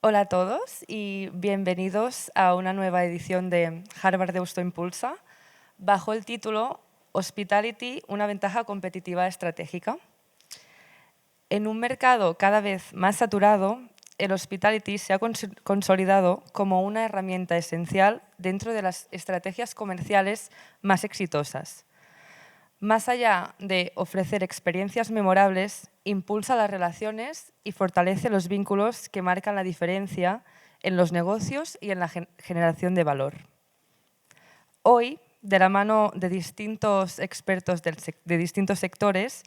Hola a todos y bienvenidos a una nueva edición de Harvard Deusto Impulsa bajo el título Hospitality, una ventaja competitiva estratégica. En un mercado cada vez más saturado, el hospitality se ha consolidado como una herramienta esencial dentro de las estrategias comerciales más exitosas. Más allá de ofrecer experiencias memorables, impulsa las relaciones y fortalece los vínculos que marcan la diferencia en los negocios y en la generación de valor. Hoy, de la mano de distintos expertos de distintos sectores,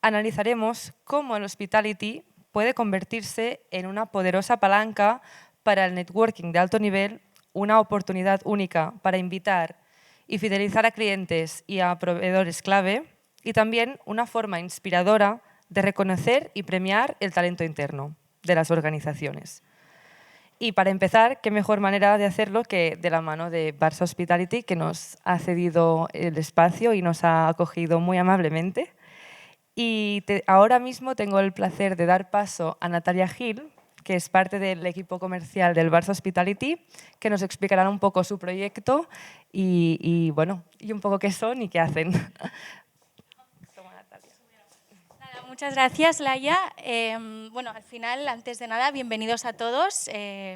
analizaremos cómo el hospitality puede convertirse en una poderosa palanca para el networking de alto nivel, una oportunidad única para invitar y fidelizar a clientes y a proveedores clave, y también una forma inspiradora de reconocer y premiar el talento interno de las organizaciones. Y para empezar, qué mejor manera de hacerlo que de la mano de Barça Hospitality, que nos ha cedido el espacio y nos ha acogido muy amablemente. Y ahora mismo tengo el placer de dar paso a Natalia Gil, que es parte del equipo comercial del Barça Hospitality, que nos explicará un poco su proyecto y un poco qué son y qué hacen. Toma, Natalia. Nada, muchas gracias, Laia. Al final, antes de nada, bienvenidos a todos.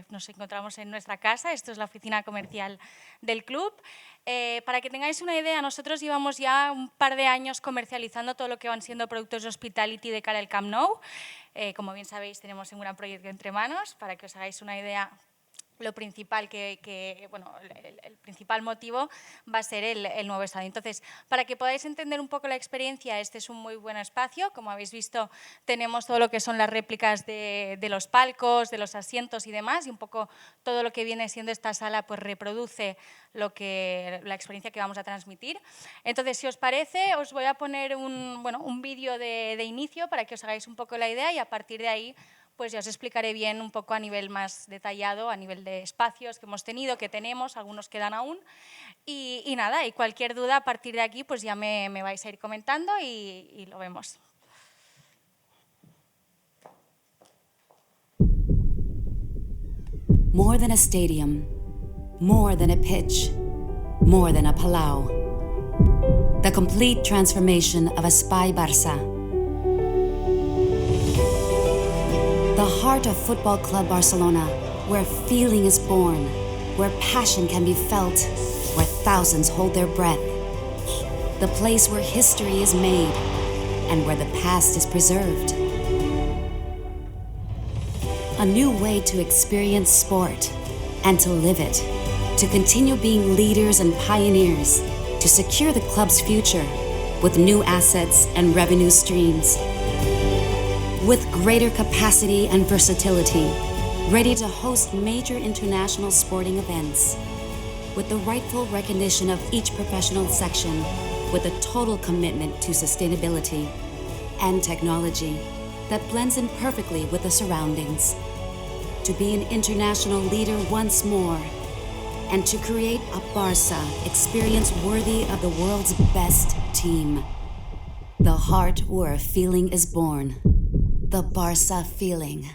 Nos encontramos en nuestra casa, esto es la oficina comercial del club. Para que tengáis una idea, nosotros llevamos ya un par de años comercializando todo lo que van siendo productos de hospitality de cara al Camp Nou. Como bien sabéis, tenemos un gran proyecto entre manos. Para que os hagáis una idea, lo principal el principal motivo va a ser el nuevo estadio. Entonces, para que podáis entender un poco la experiencia, este es un muy buen espacio. Como habéis visto, tenemos todo lo que son las réplicas de los palcos, de los asientos y demás, y un poco todo lo que viene siendo esta sala pues reproduce la experiencia que vamos a transmitir. Entonces, si os parece, os voy a poner un vídeo de inicio para que os hagáis un poco la idea, y a partir de ahí pues ya os explicaré bien un poco a nivel más detallado, a nivel de espacios que hemos tenido, que tenemos, algunos quedan aún. Y nada, y cualquier duda a partir de aquí pues ya me vais a ir comentando y lo vemos. More than a stadium, more than a pitch, more than a Palau. The complete transformation of Espai Barça. The heart of Football Club Barcelona, where feeling is born, where passion can be felt, where thousands hold their breath. The place where history is made and where the past is preserved. A new way to experience sport and to live it, to continue being leaders and pioneers, to secure the club's future with new assets and revenue streams. With greater capacity and versatility, ready to host major international sporting events. With the rightful recognition of each professional section, with a total commitment to sustainability and technology that blends in perfectly with the surroundings. To be an international leader once more, and to create a Barça experience worthy of the world's best team. The heart where a feeling is born. The Barça feeling.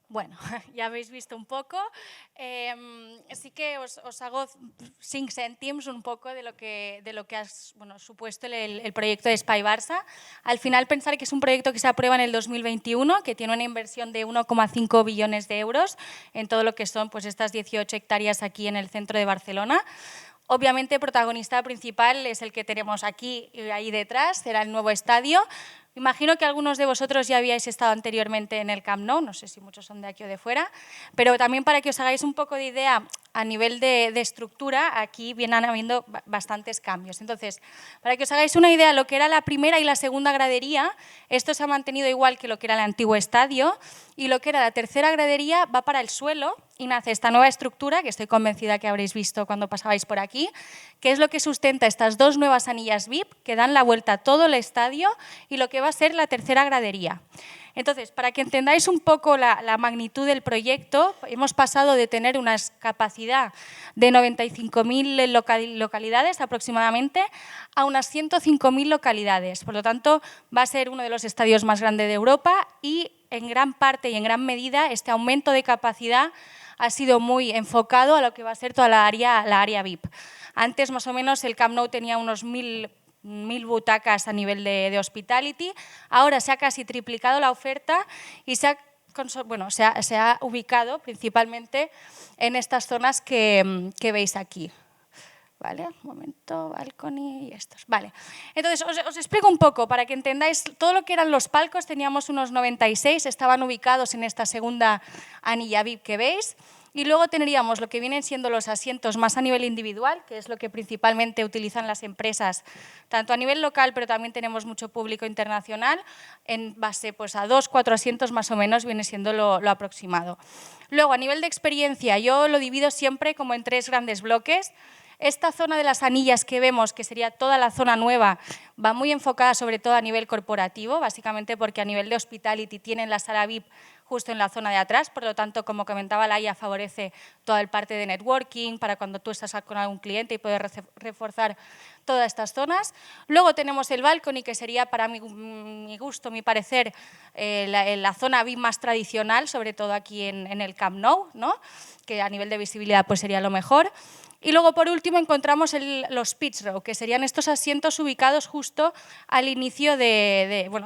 Bueno, ya habéis visto un poco. Sí que os hago 5 cèntims un poco de lo que ha supuesto el proyecto de Espai Barça. Al final, pensar que es un proyecto que se aprueba en el 2021, que tiene una inversión de 1,5 billones de euros en todo lo que son pues, estas 18 hectáreas aquí en el centro de Barcelona. Obviamente, el protagonista principal es el que tenemos aquí y ahí detrás, será el nuevo estadio. Imagino que algunos de vosotros ya habíais estado anteriormente en el Camp Nou, no sé si muchos son de aquí o de fuera, pero también para que os hagáis un poco de idea a nivel de estructura, aquí vienen habiendo bastantes cambios. Entonces, para que os hagáis una idea, lo que era la primera y la segunda gradería, esto se ha mantenido igual que lo que era el antiguo estadio, y lo que era la tercera gradería va para el suelo, y nace esta nueva estructura, que estoy convencida que habréis visto cuando pasabais por aquí, que es lo que sustenta estas dos nuevas anillas VIP que dan la vuelta a todo el estadio y lo que va a ser la tercera gradería. Entonces, para que entendáis un poco la magnitud del proyecto, hemos pasado de tener una capacidad de 95.000 localidades aproximadamente a unas 105.000 localidades. Por lo tanto, va a ser uno de los estadios más grandes de Europa y en gran parte y en gran medida este aumento de capacidad ha sido muy enfocado a lo que va a ser toda la área VIP. Antes, más o menos, el Camp Nou tenía unos 1.000 butacas a nivel de hospitality. Ahora se ha casi triplicado la oferta y se ha ubicado principalmente en estas zonas que veis aquí. Vale, un momento, balcony y estos. Vale, entonces os explico un poco para que entendáis todo lo que eran los palcos. Teníamos unos 96, estaban ubicados en esta segunda anilla VIP que veis. Y luego tendríamos lo que vienen siendo los asientos más a nivel individual, que es lo que principalmente utilizan las empresas, tanto a nivel local, pero también tenemos mucho público internacional, en base pues, a 2-4 asientos más o menos viene siendo lo aproximado. Luego, a nivel de experiencia, yo lo divido siempre como en 3 grandes bloques. Esta zona de las anillas que vemos, que sería toda la zona nueva, va muy enfocada sobre todo a nivel corporativo, básicamente porque a nivel de hospitality tienen la sala VIP justo en la zona de atrás, por lo tanto, como comentaba Laia, favorece toda el parte de networking para cuando tú estás con algún cliente y poder reforzar todas estas zonas. Luego tenemos el balcony, que sería para mi gusto, mi parecer, la zona VIP más tradicional, sobre todo aquí en el Camp Nou, ¿no? Que a nivel de visibilidad pues, sería lo mejor. Y luego, por último, encontramos los pitch row, que serían estos asientos ubicados justo al inicio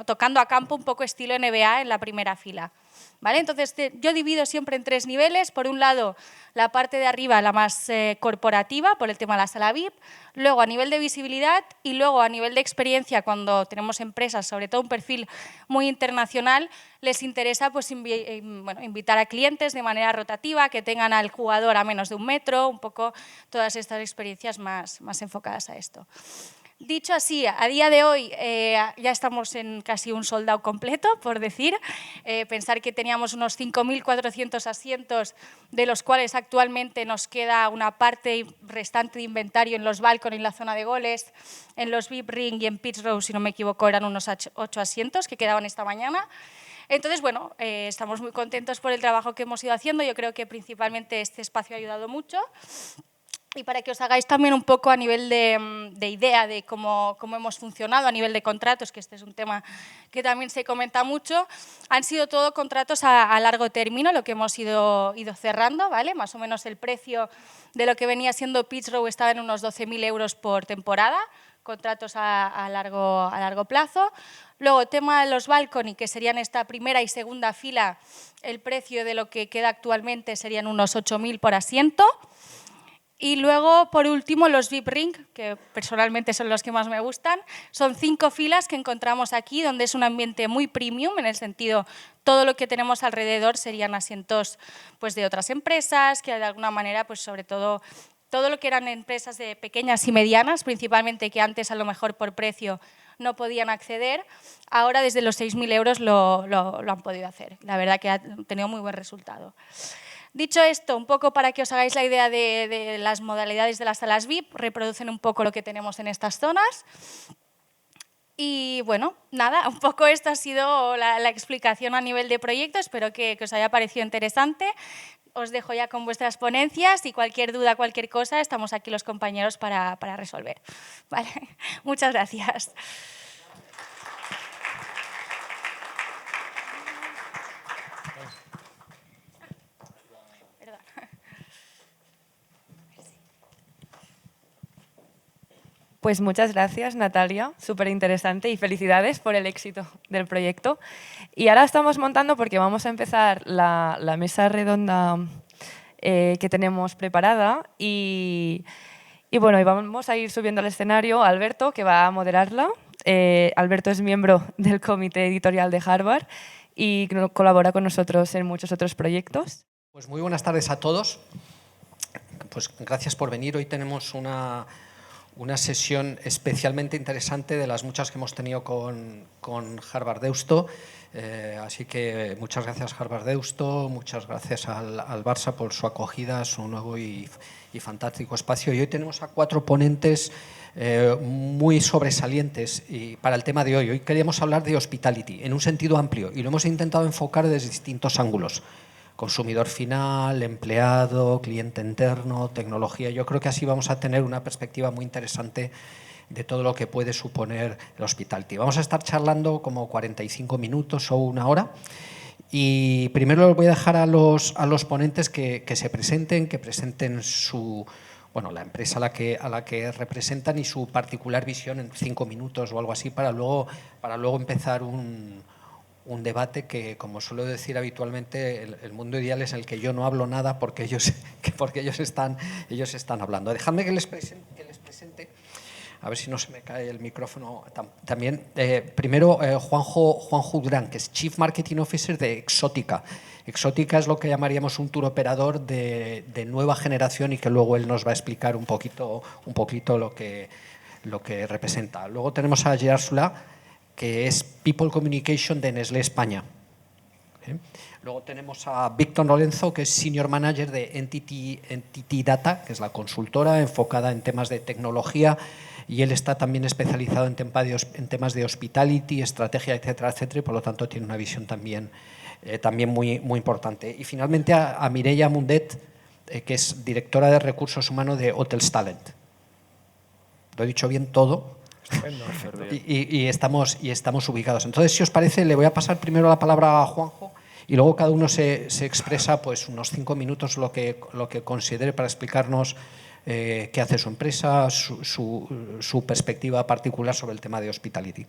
tocando a campo, un poco estilo NBA en la primera fila. ¿Vale? Entonces, yo divido siempre en 3 niveles. Por un lado, la parte de arriba, la más corporativa, por el tema de la sala VIP. Luego, a nivel de visibilidad y luego, a nivel de experiencia, cuando tenemos empresas, sobre todo un perfil muy internacional, les interesa pues, invitar a clientes de manera rotativa, que tengan al jugador a menos de 1 metro, un poco todas estas experiencias más enfocadas a esto. Dicho así, a día de hoy ya estamos en casi un sold out completo, por decir. Pensar que teníamos unos 5.400 asientos, de los cuales actualmente nos queda una parte restante de inventario en los balconies, en la zona de goles, en los VIP ring y en pitch row, si no me equivoco, eran unos 8 asientos que quedaban esta mañana. Entonces, bueno, estamos muy contentos por el trabajo que hemos ido haciendo. Yo creo que principalmente este espacio ha ayudado mucho. Y para que os hagáis también un poco a nivel de idea de cómo hemos funcionado a nivel de contratos, que este es un tema que también se comenta mucho, han sido todo contratos a largo término, lo que hemos ido cerrando, ¿vale? Más o menos el precio de lo que venía siendo pitch row estaba en unos 12.000 euros por temporada, contratos a largo plazo. Luego, tema de los balcony, que serían esta primera y segunda fila, el precio de lo que queda actualmente serían unos 8.000 por asiento. Y luego, por último, los VIP Ring, que personalmente son los que más me gustan. Son 5 filas que encontramos aquí, donde es un ambiente muy premium, en el sentido, todo lo que tenemos alrededor serían asientos pues, de otras empresas, que de alguna manera, pues, sobre todo lo que eran empresas de pequeñas y medianas, principalmente que antes a lo mejor por precio no podían acceder, ahora desde los 6.000 euros lo han podido hacer. La verdad que ha tenido muy buen resultado. Dicho esto, un poco para que os hagáis la idea de las modalidades de las salas VIP, reproducen un poco lo que tenemos en estas zonas. Y bueno, nada, un poco esta ha sido la explicación a nivel de proyecto. Espero que os haya parecido interesante. Os dejo ya con vuestras ponencias y cualquier duda, cualquier cosa, estamos aquí los compañeros para resolver. Vale. Muchas gracias. Pues muchas gracias, Natalia, súper interesante y felicidades por el éxito del proyecto. Y ahora estamos montando, porque vamos a empezar la mesa redonda que tenemos preparada y bueno, y vamos a ir subiendo al escenario a Alberto, que va a moderarla. Alberto es miembro del comité editorial de Harvard y colabora con nosotros en muchos otros proyectos. Pues muy buenas tardes a todos. Pues gracias por venir. Hoy tenemos una sesión especialmente interesante de las muchas que hemos tenido con Harvard Deusto. Así que muchas gracias Harvard Deusto, muchas gracias al Barça por su acogida a su nuevo y fantástico espacio. Y hoy tenemos a 4 ponentes muy sobresalientes para el tema de hoy. Hoy queríamos hablar de hospitality en un sentido amplio y lo hemos intentado enfocar desde distintos ángulos. Consumidor final, empleado, cliente interno, tecnología. Yo creo que así vamos a tener una perspectiva muy interesante de todo lo que puede suponer el hospitality. Vamos a estar charlando como 45 minutos o 1 hora. Y primero les voy a dejar a los ponentes que se presenten, la empresa a la que representan y su particular visión en 5 minutos o algo así para luego empezar un debate que, como suelo decir habitualmente, el mundo ideal es el que yo no hablo nada porque ellos están hablando. Dejadme que les presente. A ver si no se me cae el micrófono también. Primero, Juanjo Durán, que es Chief Marketing Officer de Exótica. Exótica es lo que llamaríamos un tour operador de nueva generación y que luego él nos va a explicar un poquito lo que representa. Luego tenemos a Gerard Solà, que es People Communication de Nestlé España. Luego tenemos a Víctor Lorenzo, que es Senior Manager de Entity Data, que es la consultora enfocada en temas de tecnología, y él está también especializado en temas de hospitality, estrategia, etcétera, etcétera, y por lo tanto tiene una visión también muy, muy importante. Y finalmente a Mireia Mundet, que es Directora de Recursos Humanos de Hotels Talent. Lo he dicho bien todo. Y estamos ubicados. Entonces, si os parece, le voy a pasar primero la palabra a Juanjo y luego cada uno se expresa pues unos 5 minutos lo que considere para explicarnos qué hace su empresa, su perspectiva particular sobre el tema de hospitality.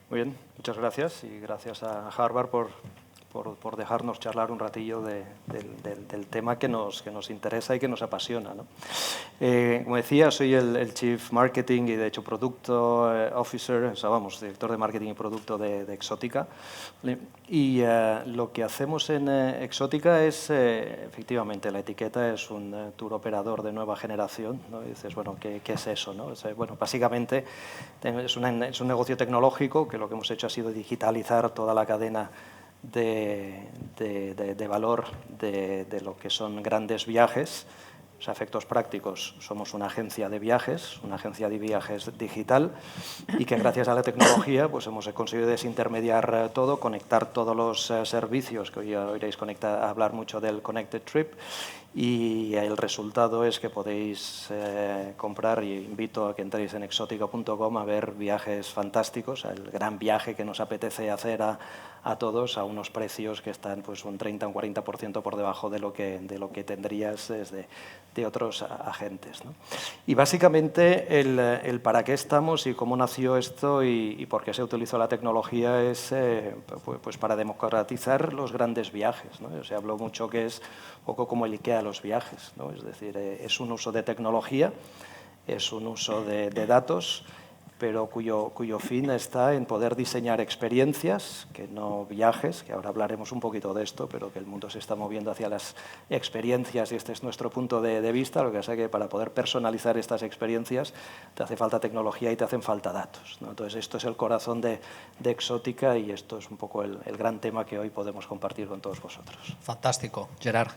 Muy bien, muchas gracias y gracias a Harvard por dejarnos charlar un ratillo del tema que nos interesa y que nos apasiona, ¿no? Como decía, soy el Chief Marketing y, de hecho, Producto Officer, o sea, director de Marketing y Producto de Exótica. Y lo que hacemos en Exótica es, efectivamente, la etiqueta es un tour operador de nueva generación, ¿no? Y dices, bueno, ¿qué es eso, no? O sea, bueno, básicamente es un negocio tecnológico que lo que hemos hecho ha sido digitalizar toda la cadena de valor de lo que son grandes viajes. O sea, efectos prácticos, somos una agencia de viajes digital y que gracias a la tecnología pues hemos conseguido desintermediar todo, conectar todos los servicios, que hoy oiréis hablar mucho del Connected Trip, y el resultado es que podéis comprar, y invito a que entréis en exotica.com a ver viajes fantásticos, el gran viaje que nos apetece hacer a todos a unos precios que están pues un 30 o un 40% por debajo de lo que tendrías de otros agentes, ¿no? Y básicamente el para qué estamos y cómo nació esto y por qué se utilizó la tecnología es pues para democratizar los grandes viajes, ¿no? Se habló mucho que es un poco como el IKEA de los viajes, ¿no? Es decir, es un uso de tecnología, es un uso de datos, pero cuyo fin está en poder diseñar experiencias, que no viajes, que ahora hablaremos un poquito de esto, pero que el mundo se está moviendo hacia las experiencias y este es nuestro punto de vista, lo que pasa es que para poder personalizar estas experiencias te hace falta tecnología y te hacen falta datos, ¿no? Entonces esto es el corazón de Exótica y esto es un poco el gran tema que hoy podemos compartir con todos vosotros. Fantástico. Gerard.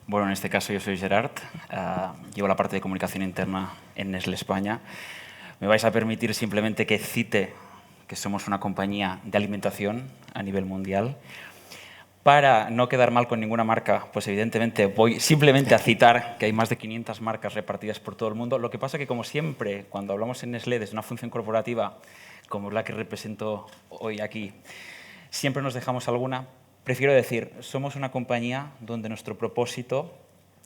Bueno, en este caso yo soy Gerard, llevo la parte de comunicación interna en Nestlé España. Me vais a permitir simplemente que cite que somos una compañía de alimentación a nivel mundial. Para no quedar mal con ninguna marca, pues evidentemente voy simplemente a citar que hay más de 500 marcas repartidas por todo el mundo. Lo que pasa que, como siempre, cuando hablamos en Nestlé desde una función corporativa, como la que represento hoy aquí, siempre nos dejamos alguna. Prefiero decir, somos una compañía donde nuestro propósito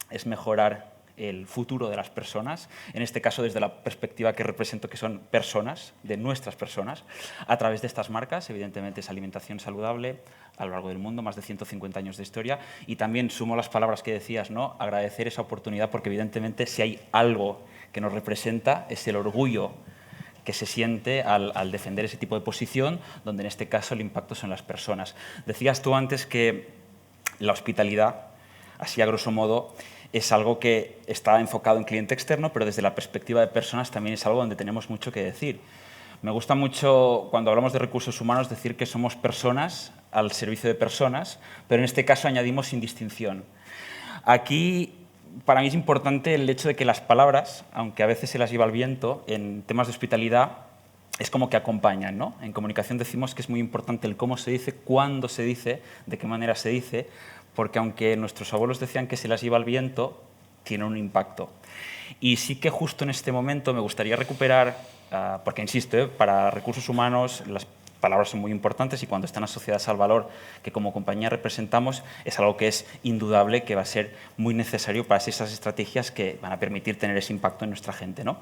es mejorar el futuro de las personas, en este caso desde la perspectiva que represento, que son personas, de nuestras personas, a través de estas marcas. Evidentemente es alimentación saludable a lo largo del mundo, más de 150 años de historia, y también sumo las palabras que decías, ¿no? Agradecer esa oportunidad, porque evidentemente si hay algo que nos representa es el orgullo que se siente al defender ese tipo de posición, donde en este caso el impacto son las personas. Decías tú antes que la hospitalidad así a grosso modo, es algo que está enfocado en cliente externo, pero desde la perspectiva de personas también es algo donde tenemos mucho que decir. Me gusta mucho, cuando hablamos de recursos humanos, decir que somos personas al servicio de personas, pero en este caso añadimos sin distinción. Aquí, para mí es importante el hecho de que las palabras, aunque a veces se las lleva el viento, en temas de hospitalidad, es como que acompañan, ¿no? En comunicación decimos que es muy importante el cómo se dice, cuándo se dice, de qué manera se dice, porque aunque nuestros abuelos decían que se las lleva el viento, tiene un impacto. Y sí que justo en este momento me gustaría recuperar, porque insisto, para recursos humanos las palabras son muy importantes y cuando están asociadas al valor que como compañía representamos es algo que es indudable que va a ser muy necesario para esas estrategias que van a permitir tener ese impacto en nuestra gente, ¿no?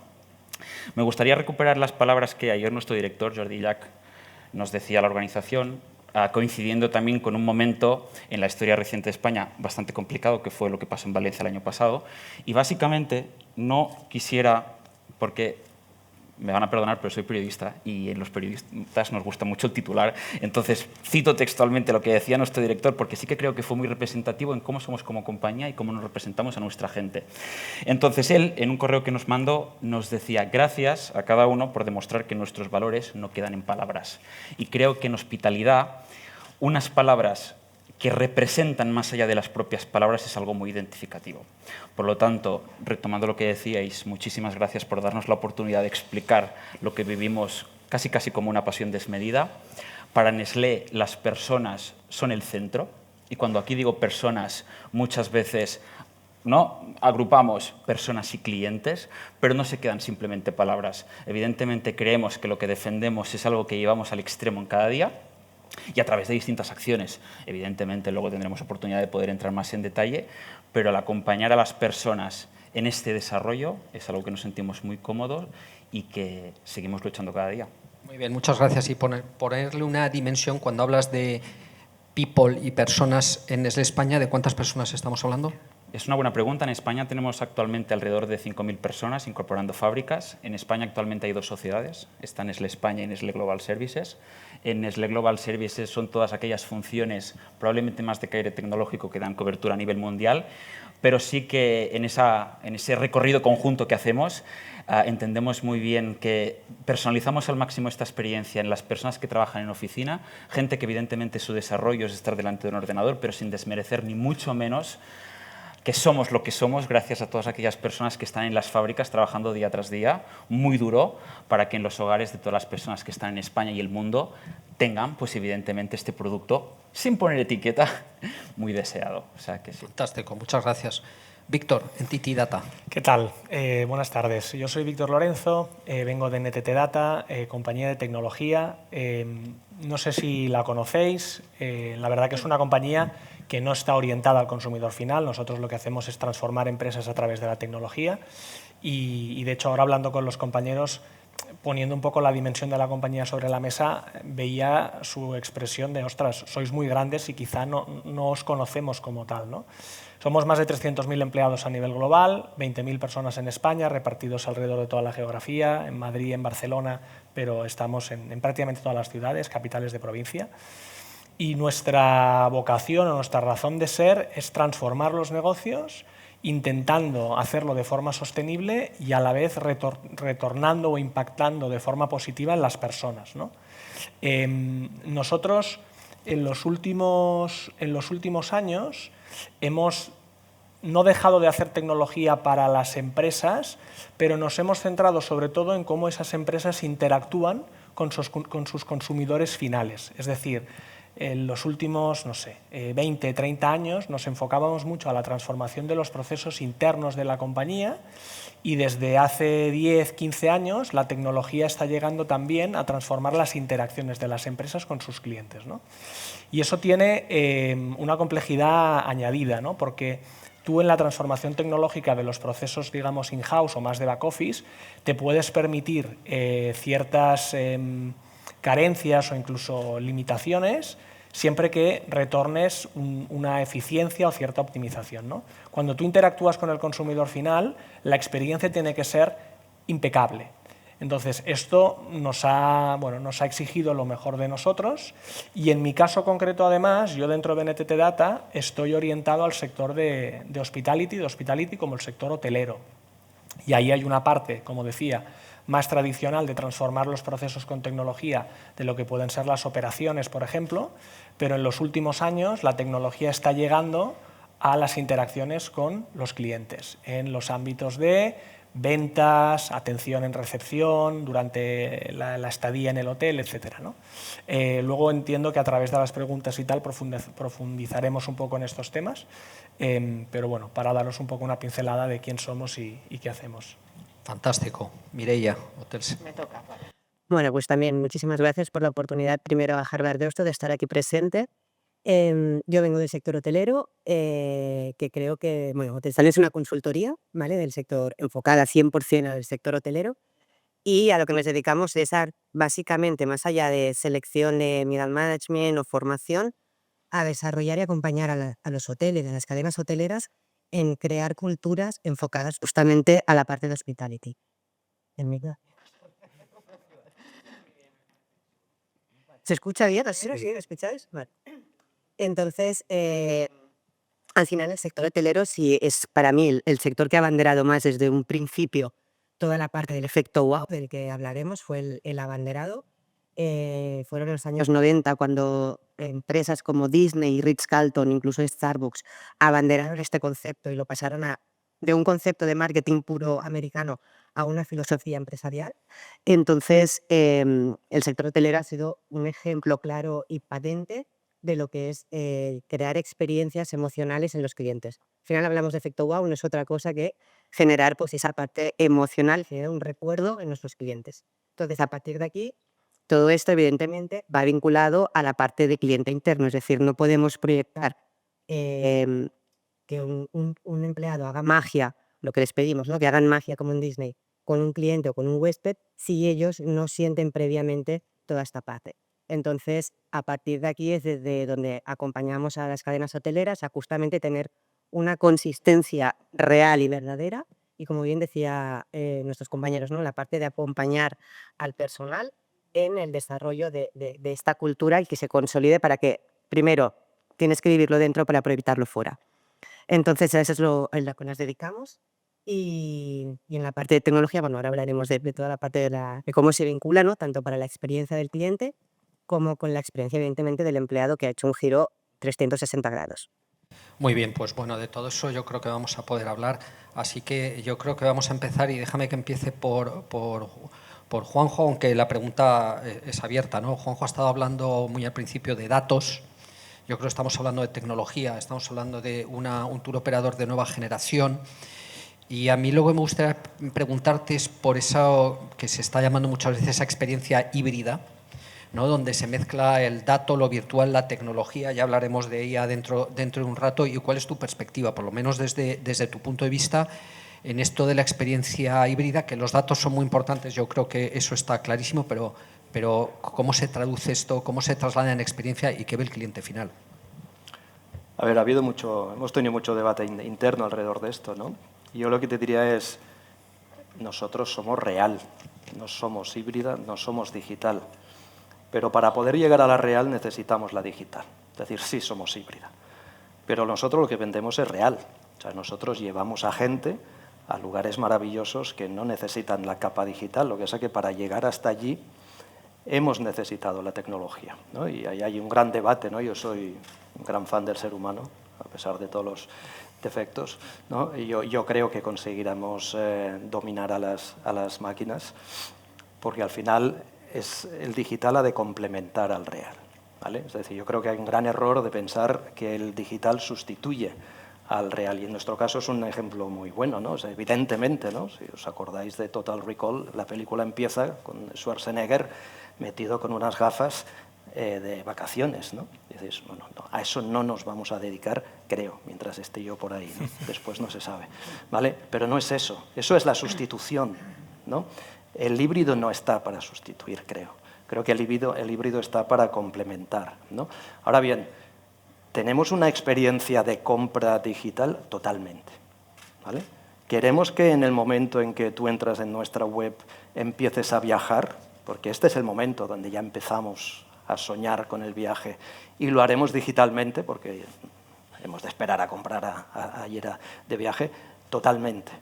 Me gustaría recuperar las palabras que ayer nuestro director, Jordi Llach, nos decía a la organización, coincidiendo también con un momento en la historia reciente de España bastante complicado, que fue lo que pasó en Valencia el año pasado. Y básicamente no quisiera, porque me van a perdonar, pero soy periodista y en los periodistas nos gusta mucho el titular, entonces cito textualmente lo que decía nuestro director porque sí que creo que fue muy representativo en cómo somos como compañía y cómo nos representamos a nuestra gente. Entonces él, en un correo que nos mandó, nos decía gracias a cada uno por demostrar que nuestros valores no quedan en palabras. Y creo que en hospitalidad unas palabras que representan más allá de las propias palabras es algo muy identificativo. Por lo tanto, retomando lo que decíais, muchísimas gracias por darnos la oportunidad de explicar lo que vivimos casi como una pasión desmedida. Para Nestlé, las personas son el centro, y cuando aquí digo personas, muchas veces ¿no? Agrupamos personas y clientes, pero no se quedan simplemente palabras. Evidentemente, creemos que lo que defendemos es algo que llevamos al extremo en cada día, y a través de distintas acciones. Evidentemente, luego tendremos oportunidad de poder entrar más en detalle, pero al acompañar a las personas en este desarrollo es algo que nos sentimos muy cómodos y que seguimos luchando cada día. Muy bien, muchas gracias. Y ponerle una dimensión, cuando hablas de people y personas en Nestlé España, ¿de cuántas personas estamos hablando? Es una buena pregunta. En España tenemos actualmente alrededor de 5.000 personas incorporando fábricas. En España actualmente hay 2 sociedades, está Nestlé España y Nestlé Global Services. En Nestlé Global Services son todas aquellas funciones, probablemente más de caire tecnológico, que dan cobertura a nivel mundial, pero sí que en ese recorrido conjunto que hacemos entendemos muy bien que personalizamos al máximo esta experiencia en las personas que trabajan en oficina, gente que evidentemente su desarrollo es estar delante de un ordenador, pero sin desmerecer ni mucho menos que somos lo que somos gracias a todas aquellas personas que están en las fábricas trabajando día tras día, muy duro, para que en los hogares de todas las personas que están en España y el mundo tengan, pues evidentemente, este producto, sin poner etiqueta, muy deseado. O sea que sí. Fantástico, muchas gracias. Víctor, Entity Data. ¿Qué tal? Buenas tardes. Yo soy Víctor Lorenzo, vengo de NTT Data, compañía de tecnología. No sé si la conocéis, la verdad que es una compañía que no está orientada al consumidor final. Nosotros lo que hacemos es transformar empresas a través de la tecnología y de hecho, ahora hablando con los compañeros, poniendo un poco la dimensión de la compañía sobre la mesa, veía su expresión de «ostras, sois muy grandes y quizá no os conocemos como tal», ¿no? Somos más de 300.000 empleados a nivel global, 20.000 personas en España, repartidos alrededor de toda la geografía, en Madrid, en Barcelona, pero estamos en prácticamente todas las ciudades, capitales de provincia. Y nuestra vocación o nuestra razón de ser es transformar los negocios intentando hacerlo de forma sostenible y a la vez retornando o impactando de forma positiva en las personas, ¿no? Nosotros en los últimos años hemos no dejado de hacer tecnología para las empresas, pero nos hemos centrado sobre todo en cómo esas empresas interactúan con sus consumidores finales. Es decir, en los últimos, 20, 30 años nos enfocábamos mucho a la transformación de los procesos internos de la compañía y desde hace 10, 15 años la tecnología está llegando también a transformar las interacciones de las empresas con sus clientes, ¿no? Y eso tiene una complejidad añadida, ¿no? Porque tú en la transformación tecnológica de los procesos, digamos, in-house o más de back-office, te puedes permitir ciertas carencias o incluso limitaciones siempre que retornes una eficiencia o cierta optimización, ¿no? Cuando tú interactúas con el consumidor final, la experiencia tiene que ser impecable. Entonces, esto nos ha exigido lo mejor de nosotros y en mi caso concreto, además, yo dentro de NTT Data estoy orientado al sector de hospitality como el sector hotelero. Y ahí hay una parte, como decía, más tradicional de transformar los procesos con tecnología de lo que pueden ser las operaciones, por ejemplo, pero en los últimos años la tecnología está llegando a las interacciones con los clientes en los ámbitos de ventas, atención en recepción, durante la estadía en el hotel, etc. ¿no? Luego entiendo que a través de las preguntas y tal profundizaremos un poco en estos temas, pero bueno, para daros un poco una pincelada de quién somos y qué hacemos. Fantástico. Mireia, Hotels. Me toca. Bueno, pues también muchísimas gracias por la oportunidad, primero a Harvard Deusto, de estar aquí presente. Yo vengo del sector hotelero, que creo que, bueno, Hotelsal es una consultoría, ¿vale?, del sector, enfocada 100% al sector hotelero, y a lo que nos dedicamos es a, básicamente, más allá de selección de middle management o formación, a desarrollar y acompañar a los hoteles, a las cadenas hoteleras, en crear culturas enfocadas justamente a la parte de hospitality. ¿Se escucha bien? ¿Sí? ¿Sí? ¿Me escucháis? Vale. Entonces, al final el sector hotelero sí es para mí el sector que ha abanderado más desde un principio toda la parte del efecto wow del que hablaremos, fue el abanderado. Fueron en los años 90 cuando empresas como Disney, Ritz-Carlton, incluso Starbucks, abanderaron este concepto y lo pasaron de un concepto de marketing puro americano a una filosofía empresarial. Entonces, el sector hotelero ha sido un ejemplo claro y patente de lo que es crear experiencias emocionales en los clientes. Al final hablamos de efecto wow, no es otra cosa que generar pues, esa parte emocional, generar un recuerdo en nuestros clientes. Entonces, a partir de aquí, todo esto, evidentemente, va vinculado a la parte de cliente interno, es decir, no podemos proyectar que un empleado haga magia, lo que les pedimos, ¿no?, que hagan magia como en Disney, con un cliente o con un huésped, si ellos no sienten previamente toda esta parte. Entonces, a partir de aquí es desde donde acompañamos a las cadenas hoteleras a justamente tener una consistencia real y verdadera y, como bien decía nuestros compañeros, ¿no?, la parte de acompañar al personal en el desarrollo de esta cultura y que se consolide para que, primero, tienes que vivirlo dentro para proyectarlo fuera. Entonces, a eso es lo que nos dedicamos. Y en la parte de tecnología, bueno, ahora hablaremos de toda la parte de cómo se vincula, ¿no?, tanto para la experiencia del cliente como con la experiencia, evidentemente, del empleado, que ha hecho un giro 360 grados. Muy bien, pues bueno, de todo eso yo creo que vamos a poder hablar, así que yo creo que vamos a empezar y déjame que empiece por Juanjo, aunque la pregunta es abierta, ¿no? Juanjo ha estado hablando muy al principio de datos, yo creo que estamos hablando de tecnología, estamos hablando de un tour operador de nueva generación. Y a mí luego me gustaría preguntarte es por eso que se está llamando muchas veces esa experiencia híbrida, ¿no?, donde se mezcla el dato, lo virtual, la tecnología, ya hablaremos de ella dentro de un rato, y cuál es tu perspectiva, por lo menos desde tu punto de vista, en esto de la experiencia híbrida, que los datos son muy importantes, yo creo que eso está clarísimo, pero ¿cómo se traduce esto, cómo se traslada en experiencia y qué ve el cliente final? A ver, hemos tenido mucho debate interno alrededor de esto, ¿no? Y yo lo que te diría es, nosotros somos real, no somos híbrida, no somos digital. Pero para poder llegar a la real necesitamos la digital. Es decir, sí somos híbrida. Pero nosotros lo que vendemos es real. O sea, nosotros llevamos a gente a lugares maravillosos que no necesitan la capa digital. Lo que pasa es que para llegar hasta allí hemos necesitado la tecnología, ¿no? Y ahí hay un gran debate, ¿no? Yo soy un gran fan del ser humano, a pesar de todos los defectos, ¿no? Y yo creo que conseguiremos dominar a las máquinas, porque al final el digital ha de complementar al real, ¿vale? Es decir, yo creo que hay un gran error de pensar que el digital sustituye al real, y en nuestro caso es un ejemplo muy bueno, ¿no? O sea, evidentemente, ¿no?, si os acordáis de Total Recall, la película empieza con Schwarzenegger metido con unas gafas de vacaciones, ¿no? Y dices, no, a eso no nos vamos a dedicar, creo, mientras esté yo por ahí, ¿no? Después no se sabe, ¿vale? Pero no es eso es la sustitución, ¿no? El híbrido no está para sustituir, creo. Creo que el híbrido está para complementar, ¿no? Ahora bien, ¿tenemos una experiencia de compra digital? Totalmente, ¿vale? Queremos que en el momento en que tú entras en nuestra web empieces a viajar, porque este es el momento donde ya empezamos a soñar con el viaje, y lo haremos digitalmente, porque hemos de esperar a comprar a ir de viaje, totalmente.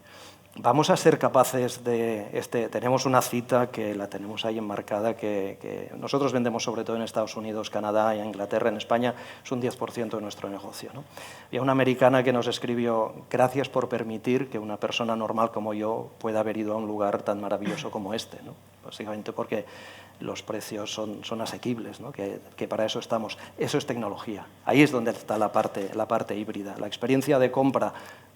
Vamos a ser capaces de... tenemos una cita que la tenemos ahí enmarcada, que nosotros vendemos sobre todo en Estados Unidos, Canadá, Inglaterra, en España, es un 10% de nuestro negocio, ¿no? Había una americana que nos escribió: gracias por permitir que una persona normal como yo pueda haber ido a un lugar tan maravilloso como este, ¿no? Básicamente porque los precios son asequibles, ¿no? Que para eso estamos. Eso es tecnología. Ahí es donde está la parte híbrida. La experiencia de compra,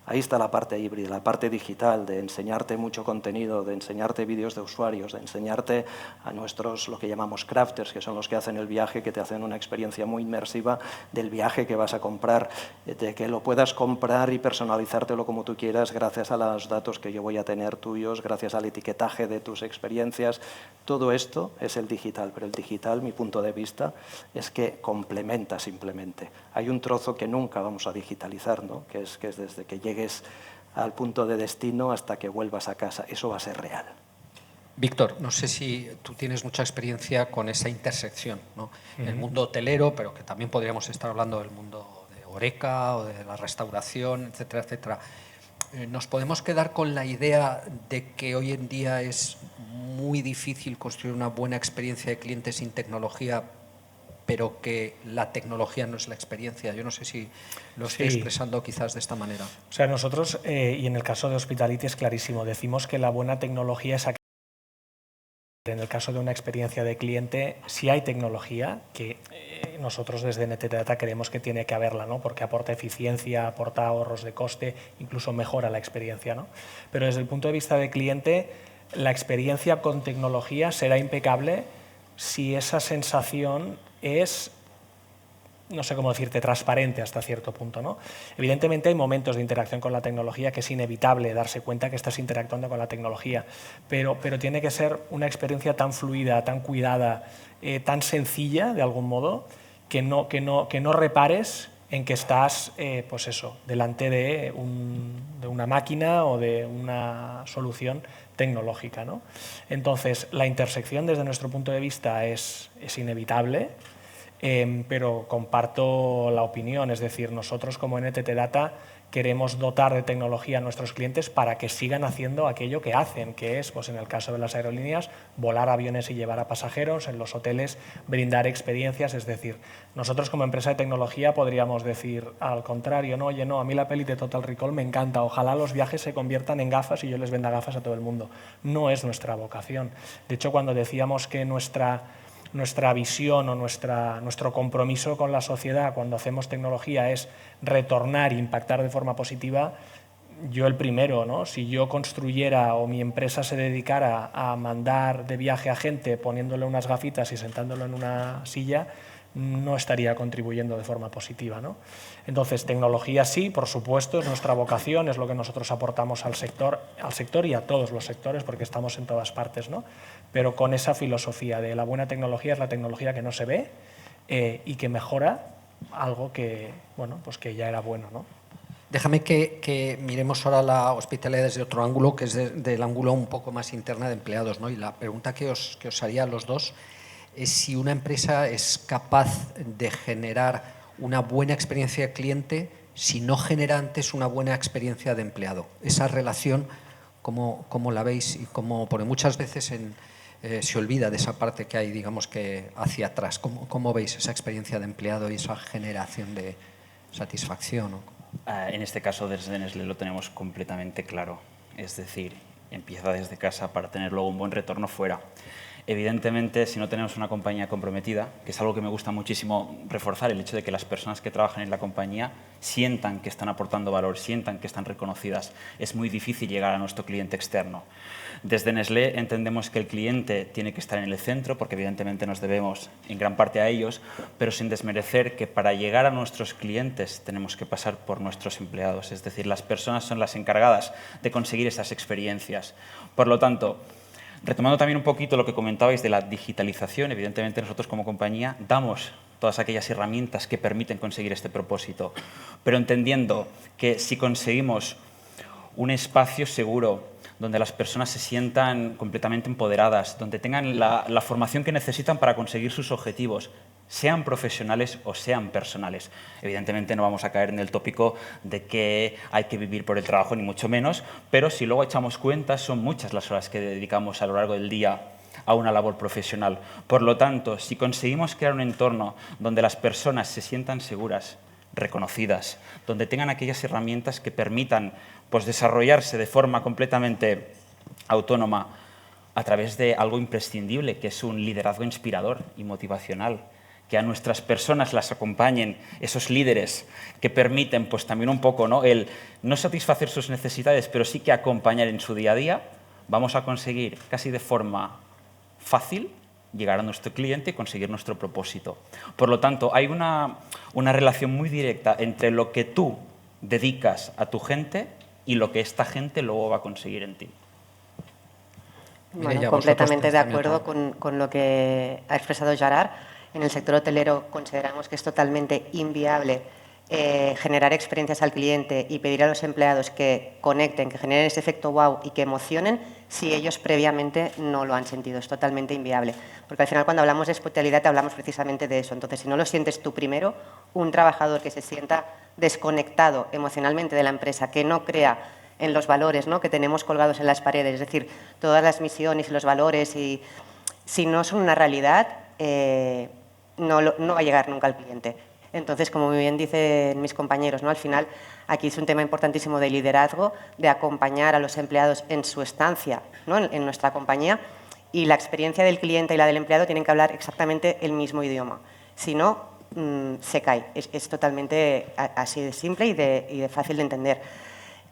ahí está la parte híbrida, la parte digital, de enseñarte mucho contenido, de enseñarte vídeos de usuarios, de enseñarte a nuestros, lo que llamamos crafters, que son los que hacen el viaje, que te hacen una experiencia muy inmersiva del viaje que vas a comprar, de que lo puedas comprar y personalizártelo como tú quieras gracias a los datos que yo voy a tener tuyos, gracias al etiquetaje de tus experiencias. Todo esto es el digital, pero el digital, mi punto de vista, es que complementa simplemente. Hay un trozo que nunca vamos a digitalizar, ¿no? que es desde que llegues al punto de destino hasta que vuelvas a casa. Eso va a ser real. Víctor, no sé si tú tienes mucha experiencia con esa intersección, ¿no? El mundo hotelero, pero que también podríamos estar hablando del mundo de Horeca o de la restauración, etcétera, etcétera. ¿Nos podemos quedar con la idea de que hoy en día es muy difícil construir una buena experiencia de cliente sin tecnología, pero que la tecnología no es la experiencia? Yo no sé si lo estoy expresando quizás de esta manera. O sea, nosotros, y en el caso de Hospitality es clarísimo, decimos que la buena tecnología es aquella. En el caso de una experiencia de cliente, si hay tecnología, que nosotros desde NTT Data creemos que tiene que haberla, ¿no? Porque aporta eficiencia, aporta ahorros de coste, incluso mejora la experiencia, ¿no? Pero desde el punto de vista de cliente, la experiencia con tecnología será impecable si esa sensación es, no sé cómo decirte, transparente hasta cierto punto, ¿no? Evidentemente hay momentos de interacción con la tecnología que es inevitable darse cuenta que estás interactuando con la tecnología, pero tiene que ser una experiencia tan fluida, tan cuidada, tan sencilla de algún modo, que no repares en que estás, pues eso, delante de una máquina o de una solución tecnológica, ¿no? Entonces, la intersección desde nuestro punto de vista es inevitable. Pero comparto la opinión, es decir, nosotros como NTT Data queremos dotar de tecnología a nuestros clientes para que sigan haciendo aquello que hacen, que es, pues en el caso de las aerolíneas, volar aviones y llevar a pasajeros, en los hoteles brindar experiencias, es decir, nosotros como empresa de tecnología podríamos decir al contrario, no, oye, no, a mí la peli de Total Recall me encanta, ojalá los viajes se conviertan en gafas y yo les venda gafas a todo el mundo. No es nuestra vocación. De hecho, cuando decíamos que nuestra visión o nuestro compromiso con la sociedad cuando hacemos tecnología es retornar e impactar de forma positiva, yo el primero, ¿no? Si yo construyera o mi empresa se dedicara a mandar de viaje a gente poniéndole unas gafitas y sentándolo en una silla, no estaría contribuyendo de forma positiva, ¿no? Entonces, tecnología sí, por supuesto, es nuestra vocación, es lo que nosotros aportamos al sector y a todos los sectores, porque estamos en todas partes, ¿no? Pero con esa filosofía de la buena tecnología es la tecnología que no se ve y que mejora algo que, bueno, pues que ya era bueno, ¿no? Déjame que miremos ahora la hospitalidad desde otro ángulo, que es del ángulo un poco más interna de empleados, ¿no? Y la pregunta que os haría a los dos es si una empresa es capaz de generar una buena experiencia de cliente si no genera antes una buena experiencia de empleado. Esa relación, ¿cómo la veis? Y porque muchas veces se olvida de esa parte que hay, digamos, que hacia atrás. ¿Cómo veis esa experiencia de empleado y esa generación de satisfacción, ¿no? En este caso, desde Nestlé lo tenemos completamente claro. Es decir, empieza desde casa para tener luego un buen retorno fuera. Evidentemente, si no tenemos una compañía comprometida, que es algo que me gusta muchísimo reforzar, el hecho de que las personas que trabajan en la compañía sientan que están aportando valor, sientan que están reconocidas, es muy difícil llegar a nuestro cliente externo. Desde Nestlé entendemos que el cliente tiene que estar en el centro, porque evidentemente nos debemos en gran parte a ellos, pero sin desmerecer que para llegar a nuestros clientes tenemos que pasar por nuestros empleados, es decir, las personas son las encargadas de conseguir esas experiencias. Por lo tanto, retomando también un poquito lo que comentabais de la digitalización, evidentemente nosotros como compañía damos todas aquellas herramientas que permiten conseguir este propósito, pero entendiendo que si conseguimos un espacio seguro, donde las personas se sientan completamente empoderadas, donde tengan la formación que necesitan para conseguir sus objetivos, sean profesionales o sean personales. Evidentemente no vamos a caer en el tópico de que hay que vivir por el trabajo, ni mucho menos, pero si luego echamos cuentas, son muchas las horas que dedicamos a lo largo del día a una labor profesional. Por lo tanto, si conseguimos crear un entorno donde las personas se sientan seguras, reconocidas, donde tengan aquellas herramientas que permitan pues, desarrollarse de forma completamente autónoma a través de algo imprescindible, que es un liderazgo inspirador y motivacional, que a nuestras personas las acompañen esos líderes que permiten pues, también un poco el no satisfacer sus necesidades, pero sí que acompañar en su día a día, vamos a conseguir casi de forma fácil llegar a nuestro cliente y conseguir nuestro propósito. Por lo tanto, hay una relación muy directa entre lo que tú dedicas a tu gente y lo que esta gente luego va a conseguir en ti. Bueno, completamente de acuerdo con lo que ha expresado Gerard. En el sector hotelero consideramos que es totalmente inviable generar experiencias al cliente y pedir a los empleados que conecten, que generen ese efecto wow y que emocionen si ellos previamente no lo han sentido. Es totalmente inviable. Porque al final cuando hablamos de hospitalidad hablamos precisamente de eso. Entonces, si no lo sientes tú primero, un trabajador que se sienta desconectado emocionalmente de la empresa, que no crea en los valores, ¿no?, que tenemos colgados en las paredes, es decir, todas las misiones y los valores, y si no son una realidad, no va a llegar nunca al cliente. Entonces, como muy bien dicen mis compañeros, ¿no?, al final aquí es un tema importantísimo de liderazgo, de acompañar a los empleados en su estancia, ¿no?, en nuestra compañía, y la experiencia del cliente y la del empleado tienen que hablar exactamente el mismo idioma. Si no, se cae. Es totalmente así de simple y de fácil de entender.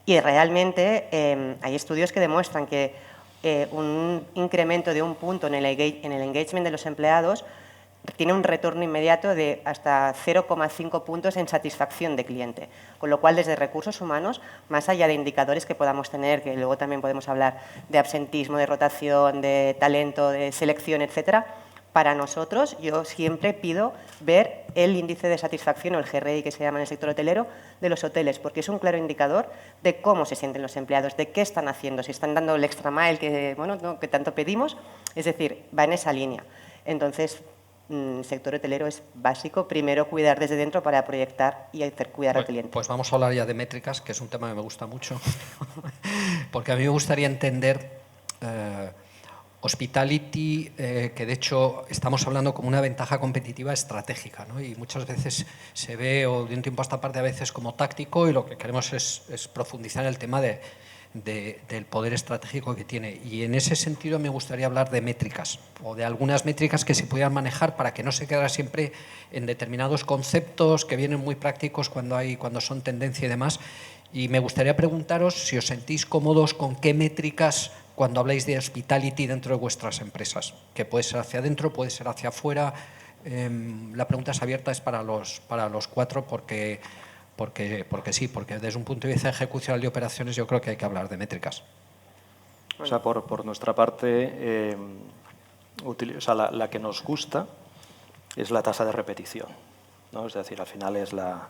Y realmente hay estudios que demuestran que un incremento de un punto en el engagement de los empleados tiene un retorno inmediato de hasta 0,5 puntos en satisfacción de cliente. Con lo cual, desde recursos humanos, más allá de indicadores que podamos tener, que luego también podemos hablar de absentismo, de rotación, de talento, de selección, etcétera, para nosotros, yo siempre pido ver el índice de satisfacción o el GRI, que se llama en el sector hotelero, de los hoteles, porque es un claro indicador de cómo se sienten los empleados, de qué están haciendo, si están dando el extra mile que, bueno, ¿no?, que tanto pedimos, es decir, va en esa línea. Entonces, el sector hotelero es básico, primero cuidar desde dentro para proyectar y hacer cuidar al cliente. Pues vamos a hablar ya de métricas, que es un tema que me gusta mucho, porque a mí me gustaría entender hospitality, que de hecho estamos hablando como una ventaja competitiva estratégica, ¿no? Y muchas veces se ve, o de un tiempo a esta parte a veces, como táctico, y lo que queremos es profundizar en el tema del poder estratégico que tiene. Y en ese sentido me gustaría hablar de métricas, o de algunas métricas que se pudieran manejar para que no se quedara siempre en determinados conceptos que vienen muy prácticos cuando son tendencia y demás. Y me gustaría preguntaros si os sentís cómodos con qué métricas cuando habláis de hospitality dentro de vuestras empresas, que puede ser hacia adentro, puede ser hacia afuera. La pregunta es abierta, es para los cuatro, porque sí, porque desde un punto de vista ejecucional y operaciones yo creo que hay que hablar de métricas. O sea, por nuestra parte, la que nos gusta es la tasa de repetición, ¿no? Es decir, al final es la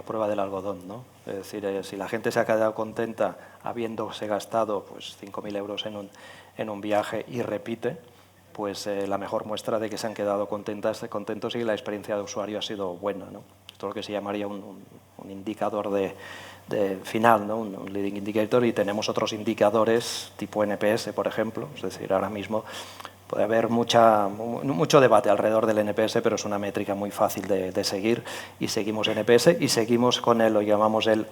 prueba del algodón, ¿no? Es decir, si la gente se ha quedado contenta habiéndose gastado pues 5.000 euros en un viaje y repite, pues la mejor muestra de que se han quedado contentos y que la experiencia de usuario ha sido buena, ¿no? Esto es lo que se llamaría un indicador de final, ¿no? Un leading indicator, y tenemos otros indicadores tipo NPS, por ejemplo. Es decir, ahora mismo puede haber mucho debate alrededor del NPS, pero es una métrica muy fácil de seguir, y seguimos NPS y seguimos con lo llamamos el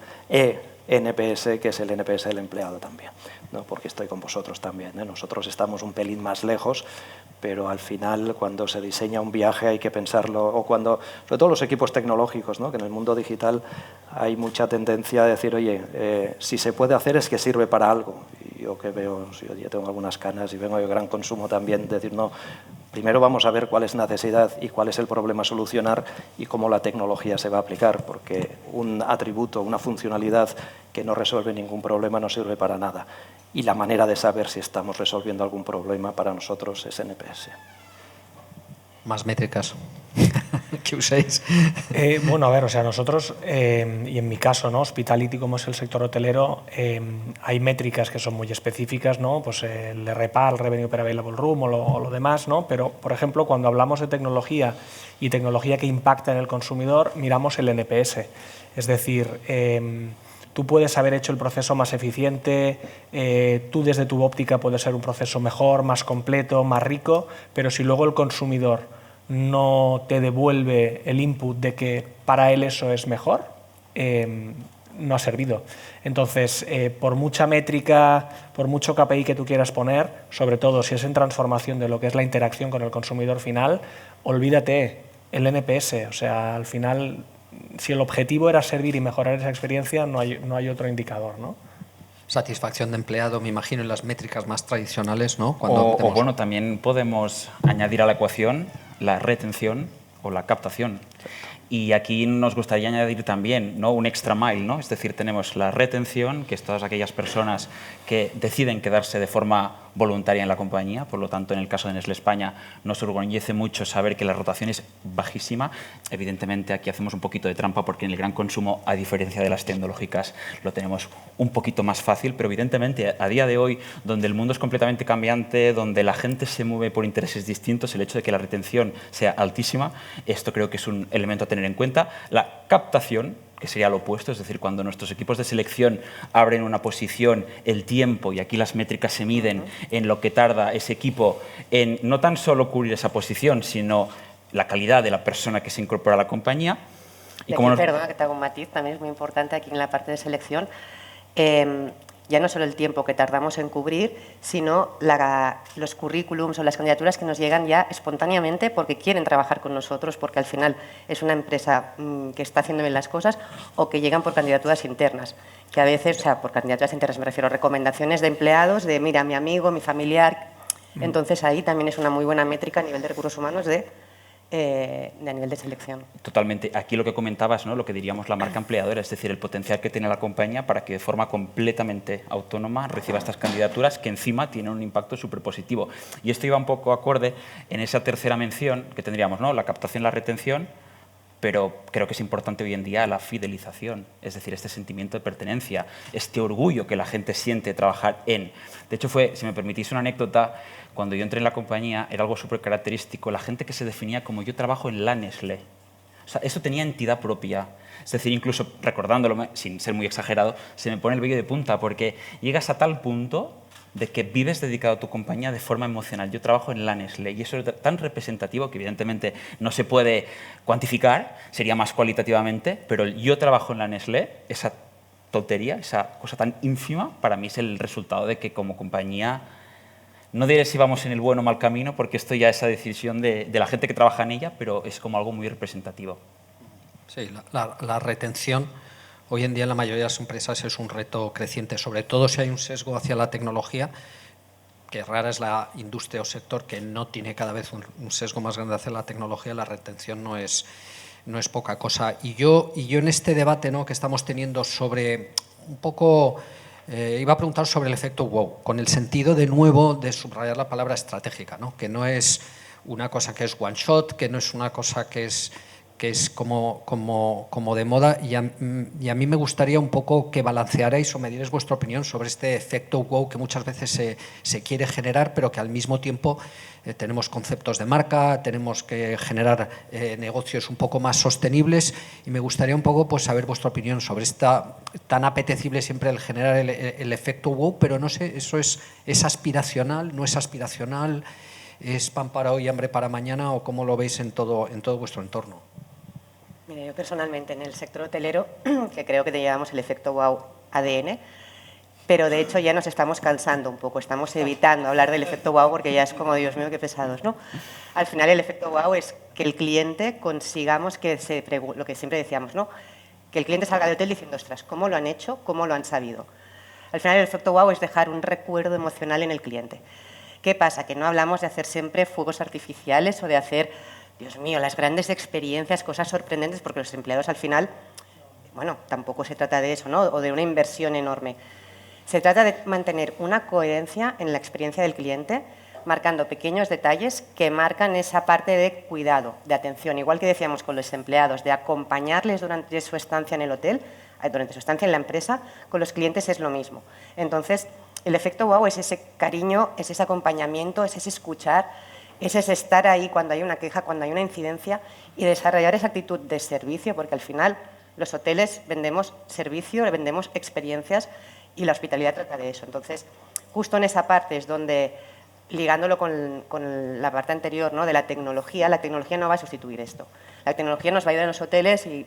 NPS, que es el NPS del empleado también, ¿no? Porque estoy con vosotros también, ¿eh? Nosotros estamos un pelín más lejos, pero al final cuando se diseña un viaje hay que pensarlo, o sobre todo los equipos tecnológicos, ¿no? Que en el mundo digital hay mucha tendencia a decir, oye, si se puede hacer es que sirve para algo. Y yo que veo, yo ya tengo algunas canas y vengo de gran consumo también, decir, no, primero vamos a ver cuál es la necesidad y cuál es el problema a solucionar y cómo la tecnología se va a aplicar, porque un atributo, una funcionalidad que no resuelve ningún problema no sirve para nada. Y la manera de saber si estamos resolviendo algún problema para nosotros es NPS. Más métricas. que uséis. Bueno, a ver, o sea, nosotros, y en mi caso, ¿no? Hospitality, como es el sector hotelero, hay métricas que son muy específicas, ¿no? Pues el RPA, el Revenue Per Available Room o lo demás, ¿no? Pero, por ejemplo, cuando hablamos de tecnología y tecnología que impacta en el consumidor, miramos el NPS. Es decir, tú puedes haber hecho el proceso más eficiente, tú desde tu óptica puedes ser un proceso mejor, más completo, más rico, pero si luego el consumidor no te devuelve el input de que para él eso es mejor, no ha servido. Entonces, por mucha métrica, por mucho KPI que tú quieras poner, sobre todo si es en transformación de lo que es la interacción con el consumidor final, olvídate, el NPS, o sea, al final, si el objetivo era servir y mejorar esa experiencia, no hay otro indicador, ¿no? Satisfacción de empleado, me imagino, en las métricas más tradicionales, ¿no? O bueno, también podemos añadir a la ecuación la retención o la captación. Y aquí nos gustaría añadir también, ¿no?, un extra mile, ¿no? Es decir, tenemos la retención, que es todas aquellas personas que deciden quedarse de forma voluntaria en la compañía. Por lo tanto, en el caso de Nestlé España, nos orgullece mucho saber que la rotación es bajísima. Evidentemente, aquí hacemos un poquito de trampa porque en el gran consumo, a diferencia de las tecnológicas, lo tenemos un poquito más fácil. Pero evidentemente, a día de hoy, donde el mundo es completamente cambiante, donde la gente se mueve por intereses distintos, el hecho de que la retención sea altísima, esto creo que es un elemento a tener en cuenta. La captación, que sería lo opuesto, es decir, cuando nuestros equipos de selección abren una posición, el tiempo, y aquí las métricas se miden en lo que tarda ese equipo en no tan solo cubrir esa posición, sino la calidad de la persona que se incorpora a la compañía. Y aquí, perdona que te hago un matiz, también es muy importante aquí en la parte de selección. Ya no solo el tiempo que tardamos en cubrir, sino los currículums o las candidaturas que nos llegan ya espontáneamente porque quieren trabajar con nosotros, porque al final es una empresa que está haciendo bien las cosas, o que llegan por candidaturas internas, que a veces, o sea, por candidaturas internas me refiero a recomendaciones de empleados, de mira, mi amigo, mi familiar. Entonces ahí también es una muy buena métrica a nivel de recursos humanos de a nivel de selección. Totalmente. Aquí lo que comentabas, ¿no?, lo que diríamos la marca empleadora, es decir, el potencial que tiene la compañía para que de forma completamente autónoma reciba estas candidaturas que encima tienen un impacto súper positivo. Y esto iba un poco acorde en esa tercera mención que tendríamos, ¿no?, la captación, la retención, pero creo que es importante hoy en día la fidelización, es decir, este sentimiento de pertenencia, este orgullo que la gente siente de trabajar en. De hecho, fue, si me permitís una anécdota, cuando yo entré en la compañía era algo súper característico, la gente que se definía como yo trabajo en la Nestlé. O sea, eso tenía entidad propia. Es decir, incluso recordándolo, sin ser muy exagerado, se me pone el vello de punta porque llegas a tal punto de que vives dedicado a tu compañía de forma emocional. Yo trabajo en la Nestlé y eso es tan representativo que evidentemente no se puede cuantificar, sería más cualitativamente, pero el yo trabajo en la Nestlé, esa tontería, esa cosa tan ínfima, para mí es el resultado de que como compañía, no diré si vamos en el buen o mal camino, porque esto ya es esa decisión de la gente que trabaja en ella, pero es como algo muy representativo. Sí, la retención hoy en día en la mayoría de las empresas es un reto creciente, sobre todo si hay un sesgo hacia la tecnología, que rara es la industria o sector que no tiene cada vez un sesgo más grande hacia la tecnología. La retención no es poca cosa. Y yo en este debate, ¿no?, que estamos teniendo sobre un poco... iba a preguntar sobre el efecto wow, con el sentido de nuevo de subrayar la palabra estratégica, ¿no?, que no es una cosa que es one shot, que no es una cosa que es como de moda, y a mí me gustaría un poco que balancearais o me dierais vuestra opinión sobre este efecto wow que muchas veces se quiere generar, pero que al mismo tiempo tenemos conceptos de marca, tenemos que generar negocios un poco más sostenibles, y me gustaría un poco pues saber vuestra opinión sobre esta tan apetecible siempre el generar el efecto wow, pero no sé, ¿eso es aspiracional, no es aspiracional? ¿Es pan para hoy, hambre para mañana? ¿O cómo lo veis en todo vuestro entorno? Mira, yo personalmente en el sector hotelero, que creo que te llevamos el efecto wow ADN, pero de hecho ya nos estamos cansando un poco, estamos evitando hablar del efecto wow porque ya es como, Dios mío, qué pesados, ¿no? Al final el efecto wow es que el cliente consigamos lo que siempre decíamos, ¿no?, que el cliente salga del hotel diciendo, ostras, ¿cómo lo han hecho? ¿Cómo lo han sabido? Al final el efecto wow es dejar un recuerdo emocional en el cliente. ¿Qué pasa? Que no hablamos de hacer siempre fuegos artificiales o de hacer, Dios mío, las grandes experiencias, cosas sorprendentes, porque los empleados al final, bueno, tampoco se trata de eso, ¿no?, o de una inversión enorme. Se trata de mantener una coherencia en la experiencia del cliente marcando pequeños detalles que marcan esa parte de cuidado, de atención. Igual que decíamos con los empleados, de acompañarles durante su estancia en el hotel, durante su estancia en la empresa, con los clientes es lo mismo. Entonces, el efecto wow es ese cariño, es ese acompañamiento, es ese escuchar, es ese estar ahí cuando hay una queja, cuando hay una incidencia y desarrollar esa actitud de servicio, porque al final los hoteles vendemos servicio, vendemos experiencias y la hospitalidad trata de eso. Entonces, justo en esa parte es donde, ligándolo con la parte anterior, ¿no?, de la tecnología no va a sustituir esto. La tecnología nos va a ayudar en los hoteles y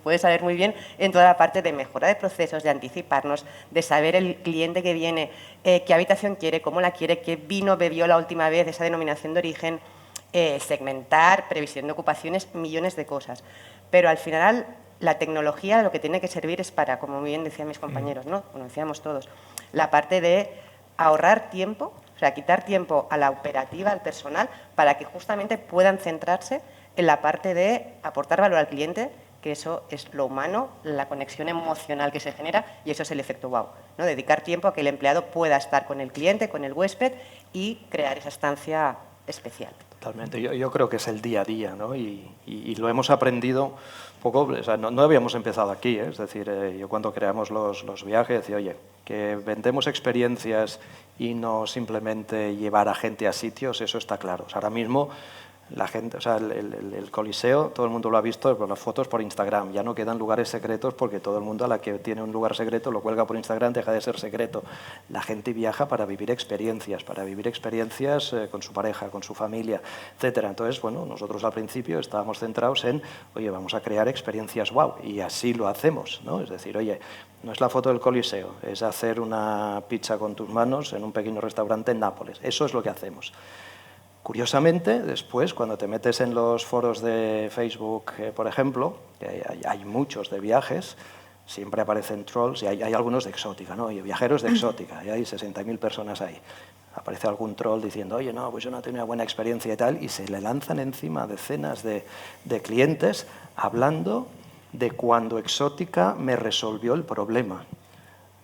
puede saber muy bien en toda la parte de mejora de procesos, de anticiparnos, de saber el cliente que viene, qué habitación quiere, cómo la quiere, qué vino bebió la última vez, esa denominación de origen, segmentar, previsión de ocupaciones, millones de cosas. Pero al final la tecnología lo que tiene que servir es para, como muy bien decían mis compañeros, ¿no?, como decíamos todos, la parte de ahorrar tiempo, o sea, quitar tiempo a la operativa, al personal, para que justamente puedan centrarse en la parte de aportar valor al cliente, que eso es lo humano, la conexión emocional que se genera y eso es el efecto wow, ¿no? Dedicar tiempo a que el empleado pueda estar con el cliente, con el huésped y crear esa estancia especial. Totalmente. Yo creo que es el día a día, ¿no? Y lo hemos aprendido un poco, o sea, no habíamos empezado aquí, ¿eh? Es decir, yo cuando creamos los viajes decía, oye, que vendemos experiencias y no simplemente llevar a gente a sitios, eso está claro. O sea, ahora mismo la gente, o sea, el Coliseo, todo el mundo lo ha visto por las fotos por Instagram, ya no quedan lugares secretos porque todo el mundo a la que tiene un lugar secreto lo cuelga por Instagram, deja de ser secreto. La gente viaja para vivir experiencias con su pareja, con su familia, etcétera. Entonces, bueno, nosotros al principio estábamos centrados en, oye, vamos a crear experiencias wow, y así lo hacemos, ¿no? Es decir, oye, no es la foto del Coliseo, es hacer una pizza con tus manos en un pequeño restaurante en Nápoles. Eso es lo que hacemos. Curiosamente, después, cuando te metes en los foros de Facebook, por ejemplo, que hay muchos de viajes, siempre aparecen trolls y hay algunos de exótica, ¿no? Y viajeros de exótica, y hay 60.000 personas ahí. Aparece algún troll diciendo, oye, no, pues yo no he tenido una buena experiencia y tal, y se le lanzan encima decenas de clientes hablando de cuando exótica me resolvió el problema.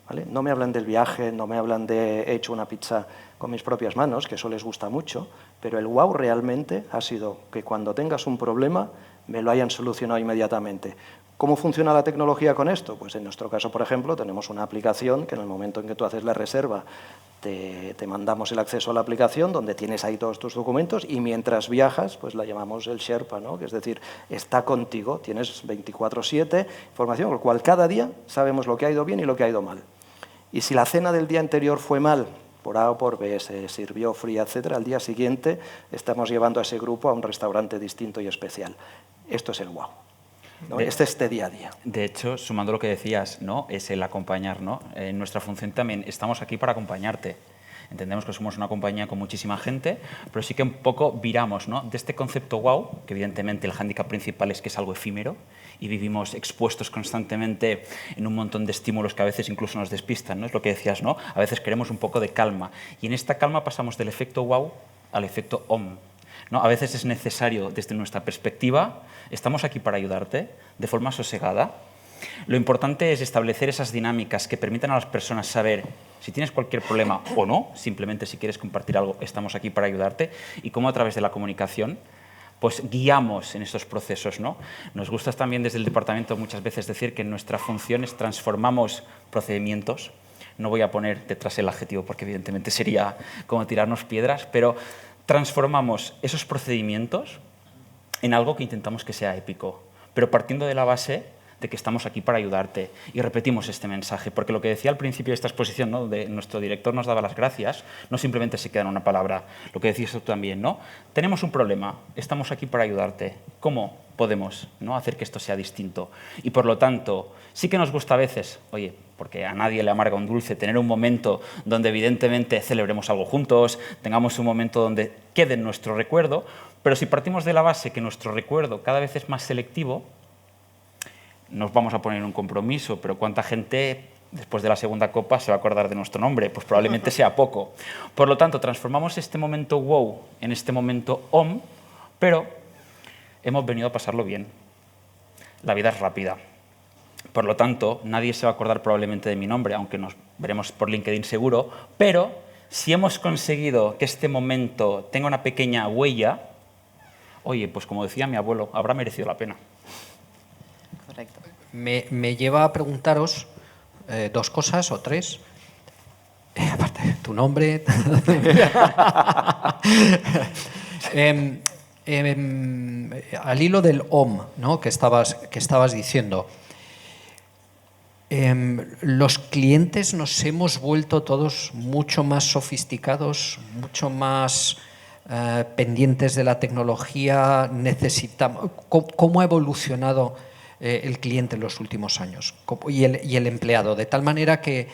¿Vale? No me hablan del viaje, no me hablan de he hecho una pizza con mis propias manos, que eso les gusta mucho, pero el wow realmente ha sido que cuando tengas un problema me lo hayan solucionado inmediatamente. ¿Cómo funciona la tecnología con esto? Pues en nuestro caso, por ejemplo, tenemos una aplicación que en el momento en que tú haces la reserva te mandamos el acceso a la aplicación donde tienes ahí todos tus documentos y mientras viajas, pues la llamamos el Sherpa, ¿no? Que es decir, está contigo, tienes 24/7 información, con lo cual cada día sabemos lo que ha ido bien y lo que ha ido mal. Y si la cena del día anterior fue mal, por A o por B, se sirvió fría, etcétera, al día siguiente estamos llevando a ese grupo a un restaurante distinto y especial. Esto es el wow, ¿no? Este día a día. De hecho, sumando lo que decías, ¿no?, es el acompañar, ¿no? En nuestra función también estamos aquí para acompañarte. Entendemos que somos una compañía con muchísima gente, pero sí que un poco viramos, ¿no?, de este concepto wow, que evidentemente el hándicap principal es que es algo efímero y vivimos expuestos constantemente en un montón de estímulos que a veces incluso nos despistan, ¿no? Es lo que decías, ¿no? A veces queremos un poco de calma y en esta calma pasamos del efecto wow al efecto om, ¿no? A veces es necesario, desde nuestra perspectiva, estamos aquí para ayudarte de forma sosegada. Lo importante es establecer esas dinámicas que permitan a las personas saber si tienes cualquier problema o no, simplemente si quieres compartir algo, estamos aquí para ayudarte, y cómo a través de la comunicación pues guiamos en estos procesos, ¿no? Nos gusta también desde el departamento muchas veces decir que en nuestra función es transformamos procedimientos. No voy a poner detrás el adjetivo porque evidentemente sería como tirarnos piedras, pero transformamos esos procedimientos en algo que intentamos que sea épico, pero partiendo de la base de que estamos aquí para ayudarte. Y repetimos este mensaje, porque lo que decía al principio de esta exposición, ¿no?, donde nuestro director nos daba las gracias, no simplemente se queda en una palabra, lo que decías tú también, ¿no? Tenemos un problema, estamos aquí para ayudarte. ¿Cómo podemos, ¿no?, hacer que esto sea distinto? Y por lo tanto, sí que nos gusta a veces, oye, porque a nadie le amarga un dulce, tener un momento donde evidentemente celebremos algo juntos, tengamos un momento donde quede en nuestro recuerdo, pero si partimos de la base que nuestro recuerdo cada vez es más selectivo, nos vamos a poner en un compromiso, pero ¿cuánta gente después de la segunda copa se va a acordar de nuestro nombre? Pues probablemente sea poco. Por lo tanto, transformamos este momento wow en este momento om, pero hemos venido a pasarlo bien. La vida es rápida. Por lo tanto, nadie se va a acordar probablemente de mi nombre, aunque nos veremos por LinkedIn seguro, pero si hemos conseguido que este momento tenga una pequeña huella, oye, pues como decía mi abuelo, habrá merecido la pena. Correcto. Me lleva a preguntaros dos cosas o tres. Aparte, tu nombre. Al hilo del OM, ¿no? que estabas diciendo. Los clientes nos hemos vuelto todos mucho más sofisticados, mucho más pendientes de la tecnología. ¿Cómo ha evolucionado el cliente en los últimos años y el empleado? De tal manera que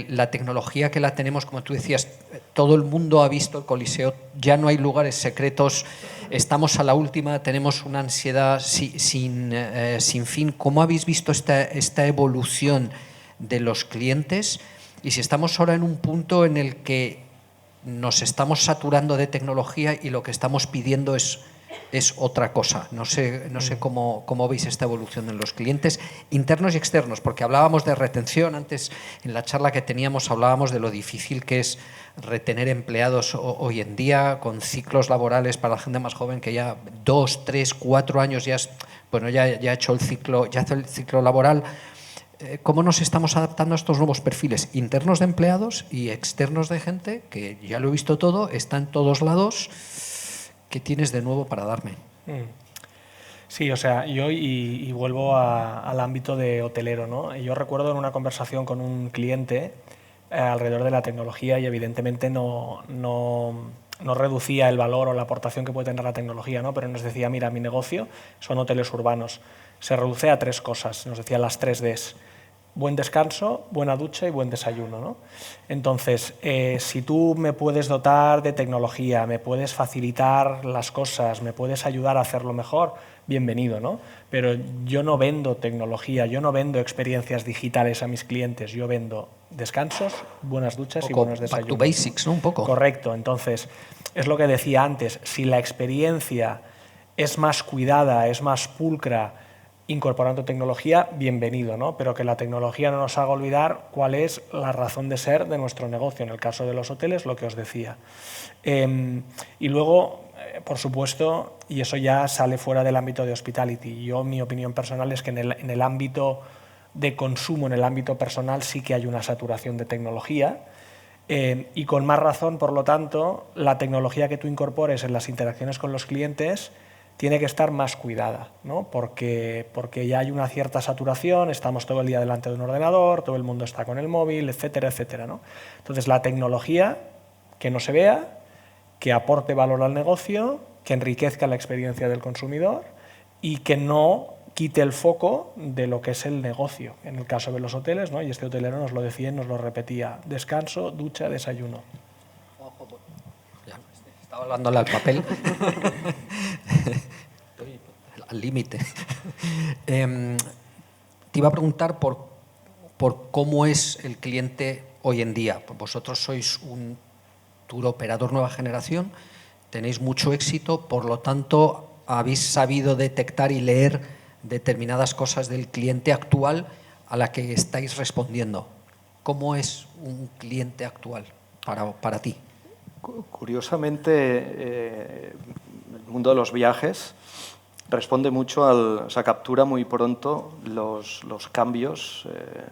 la tecnología que la tenemos, como tú decías, todo el mundo ha visto el Coliseo, ya no hay lugares secretos, estamos a la última, tenemos una ansiedad sin fin. ¿Cómo habéis visto esta evolución de los clientes? Y si estamos ahora en un punto en el que nos estamos saturando de tecnología y lo que estamos pidiendo es otra cosa. No sé cómo veis esta evolución en los clientes internos y externos, porque hablábamos de retención antes, en la charla que teníamos hablábamos de lo difícil que es retener empleados hoy en día, con ciclos laborales para la gente más joven que ya 2, 3, 4 años ya ha hecho el ciclo laboral. ¿Cómo nos estamos adaptando a estos nuevos perfiles internos de empleados y externos de gente que ya lo he visto todo, está en todos lados? ¿Qué tienes de nuevo para darme? Sí, o sea, yo y vuelvo al ámbito de hotelero, ¿no? Yo recuerdo en una conversación con un cliente alrededor de la tecnología y evidentemente no reducía el valor o la aportación que puede tener la tecnología, ¿no? Pero nos decía, mira, mi negocio son hoteles urbanos. Se reduce a 3 cosas, nos decía las 3 Ds. Buen descanso, buena ducha y buen desayuno, ¿no? Entonces, si tú me puedes dotar de tecnología, me puedes facilitar las cosas, me puedes ayudar a hacerlo mejor, bienvenido, ¿no? Pero yo no vendo tecnología, yo no vendo experiencias digitales a mis clientes, yo vendo descansos, buenas duchas y buenos desayunos. Back to basics, ¿no? Un poco. Correcto. Entonces, es lo que decía antes, si la experiencia es más cuidada, es más pulcra, incorporando tecnología, bienvenido, ¿no? Pero que la tecnología no nos haga olvidar cuál es la razón de ser de nuestro negocio. En el caso de los hoteles, lo que os decía. Y luego, por supuesto, y eso ya sale fuera del ámbito de hospitality. Mi opinión personal es que en el ámbito de consumo, en el ámbito personal, sí que hay una saturación de tecnología. Y con más razón, por lo tanto, la tecnología que tú incorpores en las interacciones con los clientes tiene que estar más cuidada, ¿no? Porque ya hay una cierta saturación, estamos todo el día delante de un ordenador, todo el mundo está con el móvil, etcétera, etcétera, ¿no? Entonces, la tecnología que no se vea, que aporte valor al negocio, que enriquezca la experiencia del consumidor y que no quite el foco de lo que es el negocio. En el caso de los hoteles, ¿no? Y este hotelero nos lo decía y nos lo repetía, descanso, ducha, desayuno. Estaba hablándole al papel. Estoy al límite. Te iba a preguntar por cómo es el cliente hoy en día. Vosotros sois un tour operador nueva generación, tenéis mucho éxito, por lo tanto, habéis sabido detectar y leer determinadas cosas del cliente actual a la que estáis respondiendo. ¿Cómo es un cliente actual para ti? Curiosamente, el mundo de los viajes responde mucho captura muy pronto los cambios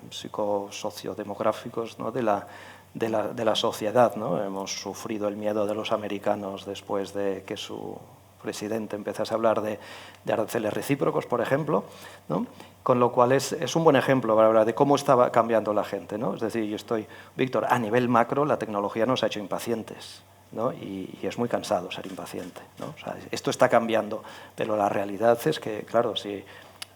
psicosociodemográficos, ¿no? de la sociedad, ¿no? Hemos sufrido el miedo de los americanos después de que su presidente empezase a hablar de aranceles recíprocos, por ejemplo, ¿no? Con lo cual es un buen ejemplo para hablar de cómo estaba cambiando la gente, ¿no? Es decir, Víctor, a nivel macro la tecnología nos ha hecho impacientes, ¿no? Y es muy cansado ser impaciente, ¿no? O sea, esto está cambiando, pero la realidad es que, claro, si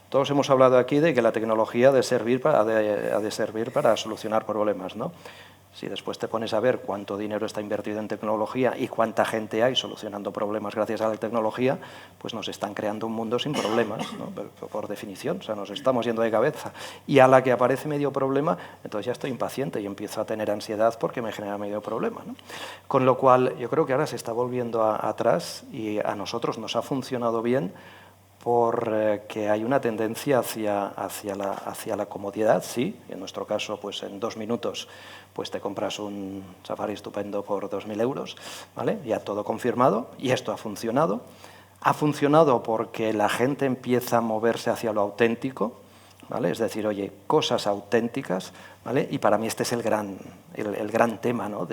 todos hemos hablado aquí de que la tecnología ha de servir para solucionar problemas, ¿no? Si después te pones a ver cuánto dinero está invertido en tecnología y cuánta gente hay solucionando problemas gracias a la tecnología, pues nos están creando un mundo sin problemas, ¿no? Por definición, o sea, nos estamos yendo de cabeza. Y a la que aparece medio problema, entonces ya estoy impaciente y empiezo a tener ansiedad porque me genera medio problema, ¿no? Con lo cual, yo creo que ahora se está volviendo atrás y a nosotros nos ha funcionado bien porque hay una tendencia hacia la comodidad, sí. En nuestro caso, pues en 2 minutos pues te compras un Safari estupendo por 2.000 euros, ¿vale? Ya todo confirmado, y esto ha funcionado. Ha funcionado porque la gente empieza a moverse hacia lo auténtico, ¿vale? Es decir, oye, cosas auténticas, ¿vale? Y para mí este es el gran tema, ¿no?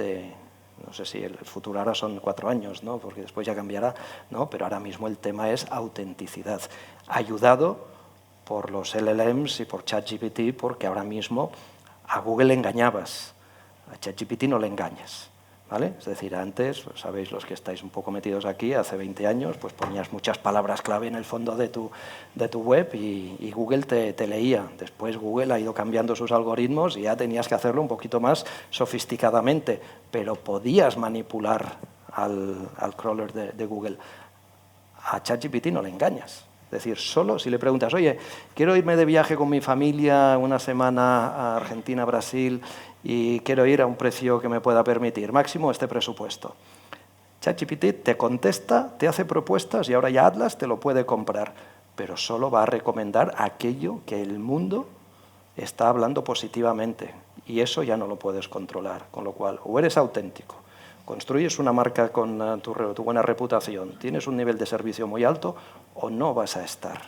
No sé si el futuro ahora son 4 años, ¿no? Porque después ya cambiará, ¿no? Pero ahora mismo el tema es autenticidad, ayudado por los LLMs y por ChatGPT, porque ahora mismo a Google le engañabas, a ChatGPT no le engañas, ¿vale? Es decir, antes, pues, sabéis los que estáis un poco metidos aquí, hace 20 años, pues ponías muchas palabras clave en el fondo de tu web y Google te leía. Después Google ha ido cambiando sus algoritmos y ya tenías que hacerlo un poquito más sofisticadamente, pero podías manipular al crawler de Google. A ChatGPT no le engañas. Es decir, solo si le preguntas, oye, quiero irme de viaje con mi familia una semana a Argentina, Brasil, y quiero ir a un precio que me pueda permitir, máximo este presupuesto. ChatGPT te contesta, te hace propuestas y ahora ya Atlas te lo puede comprar, pero solo va a recomendar aquello que el mundo está hablando positivamente, y eso ya no lo puedes controlar, con lo cual o eres auténtico, construyes una marca con tu buena reputación, tienes un nivel de servicio muy alto o no vas a estar.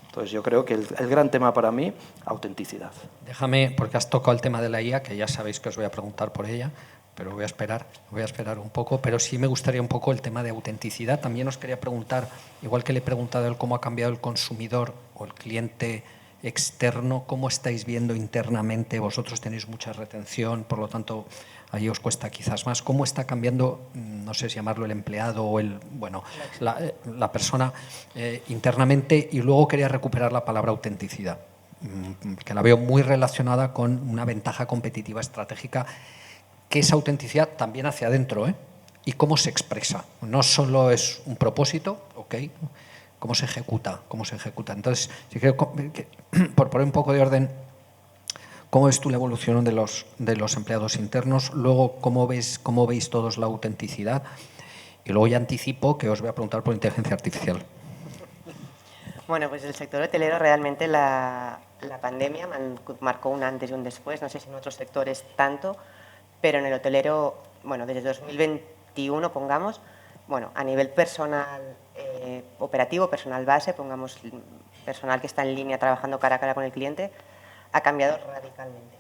Entonces yo creo que el gran tema para mí, autenticidad. Déjame, porque has tocado el tema de la IA, que ya sabéis que os voy a preguntar por ella, pero voy a esperar un poco, pero sí me gustaría un poco el tema de autenticidad. También os quería preguntar, igual que le he preguntado a él cómo ha cambiado el consumidor o el cliente externo, ¿cómo estáis viendo internamente? Vosotros tenéis mucha retención, por lo tanto, ahí os cuesta quizás más. ¿Cómo está cambiando, no sé si llamarlo el empleado o la persona internamente? Y luego quería recuperar la palabra autenticidad, que la veo muy relacionada con una ventaja competitiva estratégica, que esa autenticidad también hacia adentro, ¿eh? Y cómo se expresa. No solo es un propósito, ¿ok? ¿Cómo se ejecuta? Entonces, si creo que, por poner un poco de orden, ¿cómo ves tú la evolución de los empleados internos? Luego, ¿cómo veis todos la autenticidad? Y luego ya anticipo que os voy a preguntar por inteligencia artificial. Bueno, pues el sector hotelero realmente la pandemia marcó un antes y un después, no sé si en otros sectores tanto, pero en el hotelero, bueno, desde 2021, pongamos, bueno, a nivel personal operativo, personal base, pongamos personal que está en línea trabajando cara a cara con el cliente, ha cambiado radicalmente,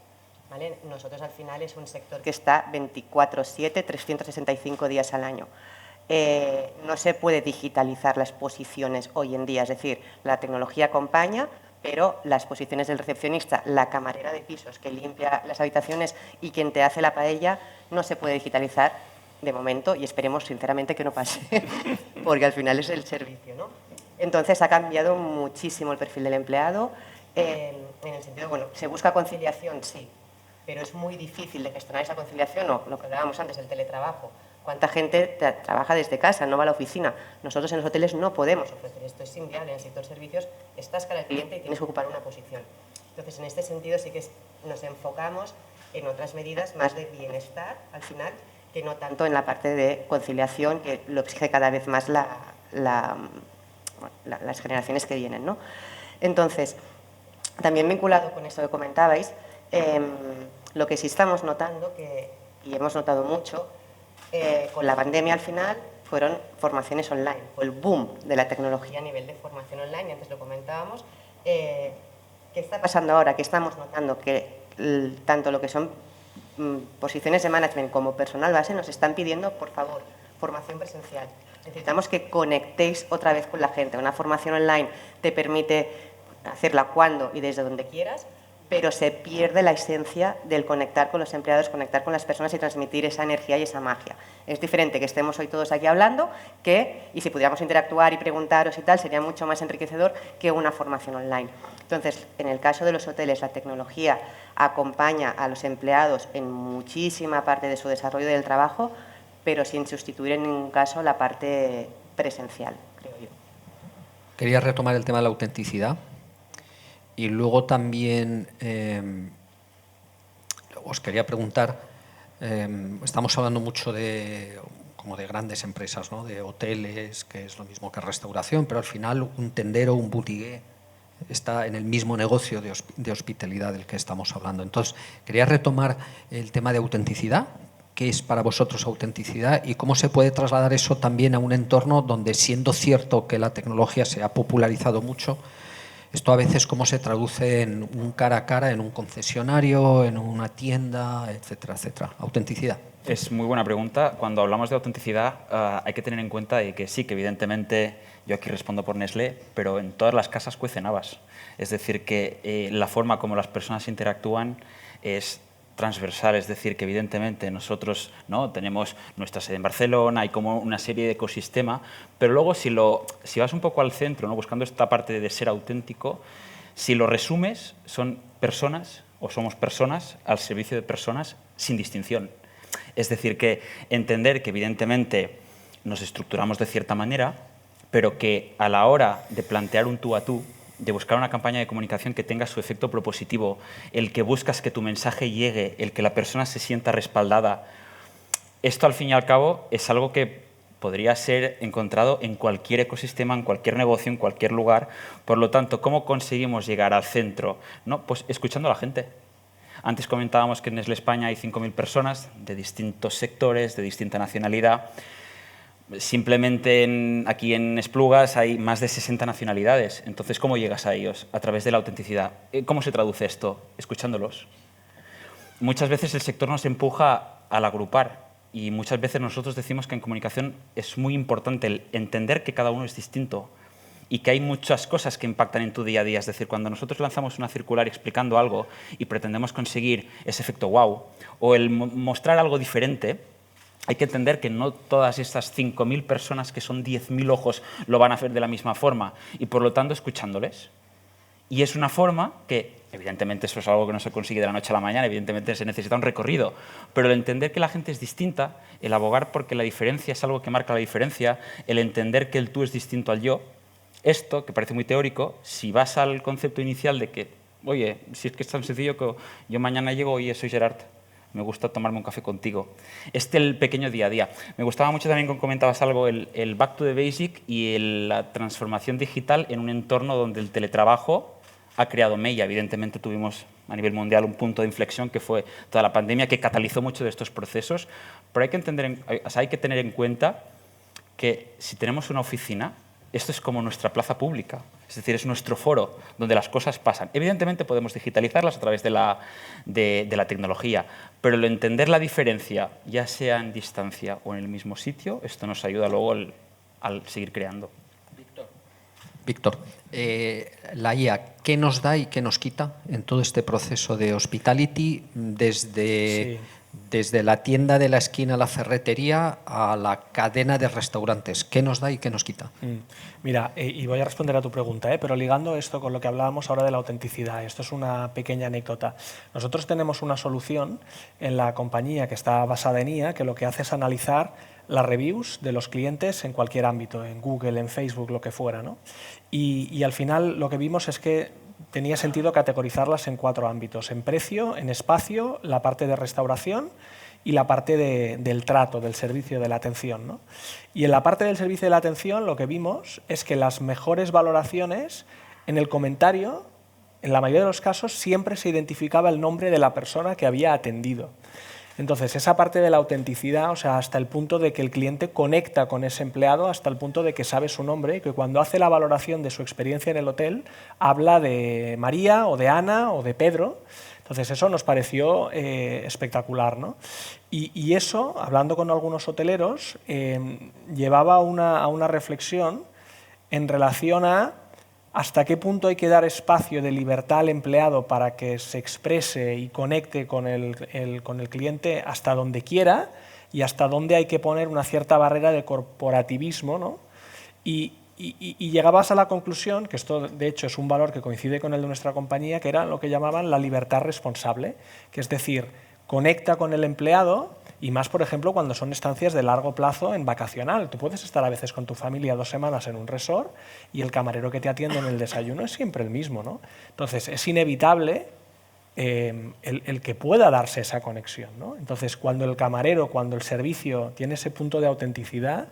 ¿vale? Nosotros al final es un sector que está 24/7, 365 días al año. No se puede digitalizar las posiciones hoy en día, es decir, la tecnología acompaña, pero las posiciones del recepcionista, la camarera de pisos que limpia las habitaciones y quien te hace la paella, no se puede digitalizar de momento, y esperemos sinceramente que no pase, porque al final es el servicio, ¿no? Entonces ha cambiado muchísimo el perfil del empleado, en el sentido, bueno, se busca conciliación, sí, pero es muy difícil de gestionar esa conciliación, o lo que hablábamos antes, el teletrabajo. ¿Cuánta gente trabaja desde casa, no va a la oficina? Nosotros en los hoteles no podemos ofrecer esto, es inviable. En el sector servicios estás cara al cliente y tienes que ocupar una posición. Entonces, en este sentido sí que nos enfocamos en otras medidas más de bienestar, al final, que no tanto en la parte de conciliación, que lo exige cada vez más las generaciones que vienen, ¿no? Entonces, también vinculado con eso que comentabais, lo que sí estamos notando, y hemos notado mucho, con la pandemia al final, fueron formaciones online, o el boom de la tecnología a nivel de formación online, y antes lo comentábamos. ¿Qué está pasando ahora? Que estamos notando que tanto lo que son posiciones de management como personal base nos están pidiendo, por favor, formación presencial. Necesitamos que conectéis otra vez con la gente. Una formación online te permite hacerla cuando y desde donde quieras, pero se pierde la esencia del conectar con los empleados, conectar con las personas y transmitir esa energía y esa magia. Es diferente que estemos hoy todos aquí hablando y si pudiéramos interactuar y preguntaros y tal, sería mucho más enriquecedor que una formación online. Entonces, en el caso de los hoteles, la tecnología acompaña a los empleados en muchísima parte de su desarrollo del trabajo, pero sin sustituir en ningún caso la parte presencial, creo yo. Quería retomar el tema de la autenticidad. Y luego también os quería preguntar, estamos hablando mucho como de grandes empresas, ¿no? De hoteles, que es lo mismo que restauración, pero al final un tendero, un boutique, está en el mismo negocio de hospitalidad del que estamos hablando. Entonces, quería retomar el tema de autenticidad. ¿Qué es para vosotros autenticidad y cómo se puede trasladar eso también a un entorno donde, siendo cierto que la tecnología se ha popularizado mucho, esto a veces cómo se traduce en un cara a cara, en un concesionario, en una tienda, etcétera, etcétera? Autenticidad. Es muy buena pregunta. Cuando hablamos de autenticidad hay que tener en cuenta de que sí, que evidentemente yo aquí respondo por Nestlé, pero en todas las casas cuecen habas. Es decir, que la forma como las personas interactúan es transversal, es decir, que evidentemente nosotros, ¿no?, tenemos nuestra sede en Barcelona, hay como una serie de ecosistema, pero luego si vas un poco al centro, ¿no?, buscando esta parte de ser auténtico, si lo resumes, son personas o somos personas al servicio de personas sin distinción. Es decir, que entender que evidentemente nos estructuramos de cierta manera, pero que a la hora de plantear un tú a tú, de buscar una campaña de comunicación que tenga su efecto propositivo, el que buscas que tu mensaje llegue, el que la persona se sienta respaldada, esto al fin y al cabo es algo que podría ser encontrado en cualquier ecosistema, en cualquier negocio, en cualquier lugar. Por lo tanto, ¿cómo conseguimos llegar al centro? ¿No? Pues escuchando a la gente. Antes comentábamos que en Nestlé España hay 5.000 personas de distintos sectores, de distinta nacionalidad. Simplemente aquí en Esplugas hay más de 60 nacionalidades. Entonces, ¿cómo llegas a ellos? A través de la autenticidad. ¿Cómo se traduce esto? Escuchándolos. Muchas veces el sector nos empuja al agrupar y muchas veces nosotros decimos que en comunicación es muy importante el entender que cada uno es distinto y que hay muchas cosas que impactan en tu día a día. Es decir, cuando nosotros lanzamos una circular explicando algo y pretendemos conseguir ese efecto wow o el mostrar algo diferente, hay que entender que no todas estas 5.000 personas, que son 10.000 ojos, lo van a hacer de la misma forma y, por lo tanto, escuchándoles. Y es una forma que, evidentemente, eso es algo que no se consigue de la noche a la mañana, evidentemente se necesita un recorrido, pero el entender que la gente es distinta, el abogar porque la diferencia es algo que marca la diferencia, el entender que el tú es distinto al yo, esto, que parece muy teórico, si vas al concepto inicial de que, oye, si es que es tan sencillo que yo mañana llego y soy Gerard, me gusta tomarme un café contigo. El pequeño día a día. Me gustaba mucho también cuando comentabas algo, el back to the basic y la transformación digital en un entorno donde el teletrabajo ha creado mella. Evidentemente tuvimos a nivel mundial un punto de inflexión que fue toda la pandemia, que catalizó mucho de estos procesos, pero hay que tener en cuenta que si tenemos una oficina, esto es como nuestra plaza pública, es decir, es nuestro foro donde las cosas pasan. Evidentemente podemos digitalizarlas a través de la tecnología, pero el entender la diferencia, ya sea en distancia o en el mismo sitio, esto nos ayuda luego al seguir creando. Víctor, la IA, ¿qué nos da y qué nos quita en todo este proceso de hospitality desde la tienda de la esquina, la ferretería, a la cadena de restaurantes? ¿Qué nos da y qué nos quita? Mira, y voy a responder a tu pregunta, pero ligando esto con lo que hablábamos ahora de la autenticidad, esto es una pequeña anécdota. Nosotros tenemos una solución en la compañía que está basada en IA, que lo que hace es analizar las reviews de los clientes en cualquier ámbito, en Google, en Facebook, lo que fuera, ¿no? Y al final lo que vimos es que tenía sentido categorizarlas en 4 ámbitos: en precio, en espacio, la parte de restauración y la parte del trato, del servicio, de la atención, ¿no? Y en la parte del servicio de la atención lo que vimos es que las mejores valoraciones en el comentario, en la mayoría de los casos, siempre se identificaba el nombre de la persona que había atendido. Entonces, esa parte de la autenticidad, o sea, hasta el punto de que el cliente conecta con ese empleado, hasta el punto de que sabe su nombre, y que cuando hace la valoración de su experiencia en el hotel, habla de María o de Ana o de Pedro. Entonces, eso nos pareció espectacular, ¿no? Y eso, hablando con algunos hoteleros, llevaba a una reflexión en relación a hasta qué punto hay que dar espacio de libertad al empleado para que se exprese y conecte con el cliente hasta donde quiera, y hasta dónde hay que poner una cierta barrera de corporativismo, ¿no? Y llegabas a la conclusión, que esto de hecho es un valor que coincide con el de nuestra compañía, que era lo que llamaban la libertad responsable, que es decir, conecta con el empleado. Y más, por ejemplo, cuando son estancias de largo plazo en vacacional. Tú puedes estar a veces con tu familia 2 semanas en un resort y el camarero que te atiende en el desayuno es siempre el mismo, ¿no? Entonces, es inevitable el que pueda darse esa conexión, ¿no? Entonces, cuando el camarero, cuando el servicio tiene ese punto de autenticidad,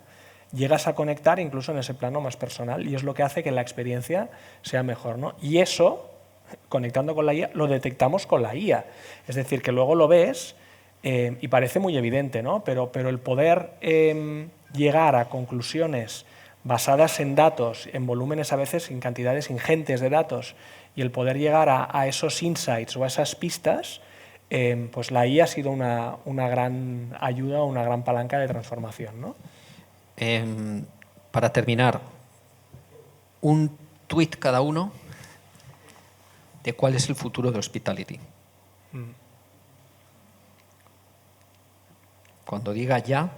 llegas a conectar incluso en ese plano más personal y es lo que hace que la experiencia sea mejor, ¿no? Y eso, conectando con la IA, lo detectamos con la IA. Es decir, que luego lo ves y parece muy evidente, ¿no? Pero el poder llegar a conclusiones basadas en datos, en volúmenes a veces, en cantidades ingentes de datos, y el poder llegar a esos insights o a esas pistas, pues la IA ha sido una gran ayuda, una gran palanca de transformación, ¿no? Para terminar, un tuit cada uno de cuál es el futuro de Hospitality. Cuando diga ya.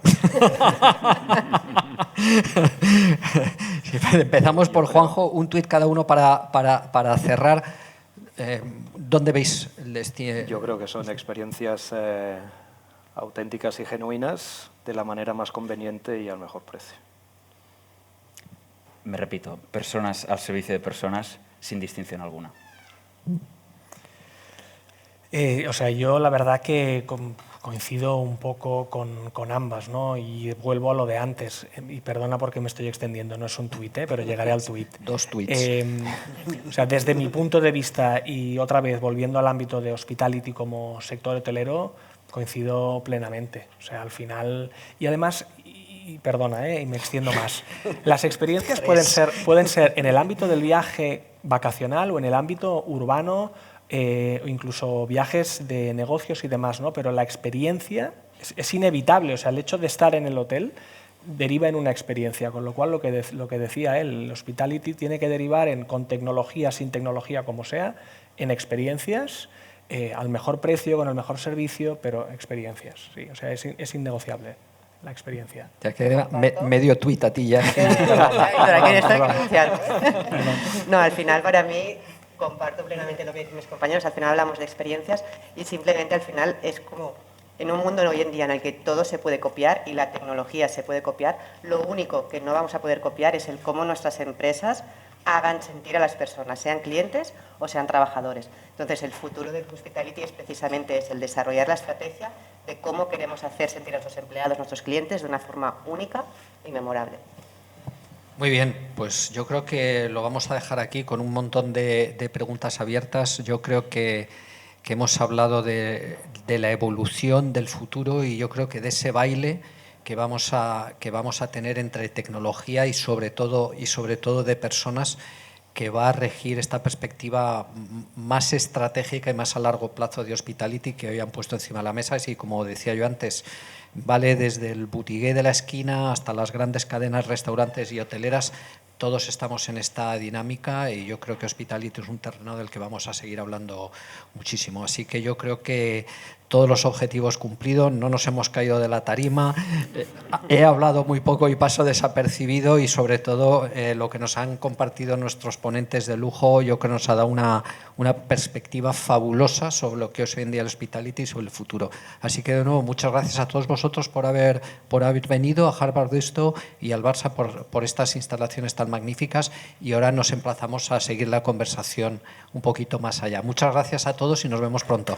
Empezamos por Juanjo, un tuit cada uno para cerrar. ¿Dónde veis el destino? Yo creo que son experiencias auténticas y genuinas de la manera más conveniente y al mejor precio. Me repito, personas al servicio de personas sin distinción alguna. O sea, yo la verdad que coincido un poco con ambas, ¿no? Y vuelvo a lo de antes, y perdona porque me estoy extendiendo, no es un tuit, pero llegaré al tuit. 2 tuits. O sea, desde mi punto de vista, y otra vez volviendo al ámbito de Hospitality como sector hotelero, coincido plenamente. O sea, al final, y además, y perdona, y me extiendo más, las experiencias pueden ser en el ámbito del viaje vacacional o en el ámbito urbano, o incluso viajes de negocios y demás, ¿no? Pero la experiencia es inevitable, o sea, el hecho de estar en el hotel deriva en una experiencia, con lo cual lo que decía él, el Hospitality tiene que derivar con tecnología, sin tecnología, como sea, en experiencias, al mejor precio, con el mejor servicio, pero experiencias, sí, o sea, es innegociable la experiencia. Ya queda medio tuit a ti ya. No, al final para mí comparto plenamente lo que dicen mis compañeros, al final hablamos de experiencias y simplemente al final es como en un mundo hoy en día en el que todo se puede copiar y la tecnología se puede copiar, lo único que no vamos a poder copiar es el cómo nuestras empresas hagan sentir a las personas, sean clientes o sean trabajadores. Entonces el futuro del Hospitality es precisamente el desarrollar la estrategia de cómo queremos hacer sentir a nuestros empleados, nuestros clientes de una forma única y memorable. Muy bien, pues yo creo que lo vamos a dejar aquí con un montón de preguntas abiertas. Yo creo que hemos hablado de la evolución del futuro y yo creo que de ese baile que vamos a tener entre tecnología y sobre todo de personas, que va a regir esta perspectiva más estratégica y más a largo plazo de Hospitality que hoy han puesto encima de la mesa. Y como decía yo antes, vale desde el boutique de la esquina hasta las grandes cadenas, restaurantes y hoteleras. Todos estamos en esta dinámica y yo creo que Hospitality es un terreno del que vamos a seguir hablando muchísimo. Así que yo creo que todos los objetivos cumplidos, no nos hemos caído de la tarima, he hablado muy poco y paso desapercibido y sobre todo lo que nos han compartido nuestros ponentes de lujo, yo creo que nos ha dado una perspectiva fabulosa sobre lo que es hoy en día el Hospitality y sobre el futuro. Así que de nuevo, muchas gracias a todos vosotros por haber venido a Harvard Deusto y al Barça por estas instalaciones tan magníficas, y ahora nos emplazamos a seguir la conversación un poquito más allá. Muchas gracias a todos y nos vemos pronto.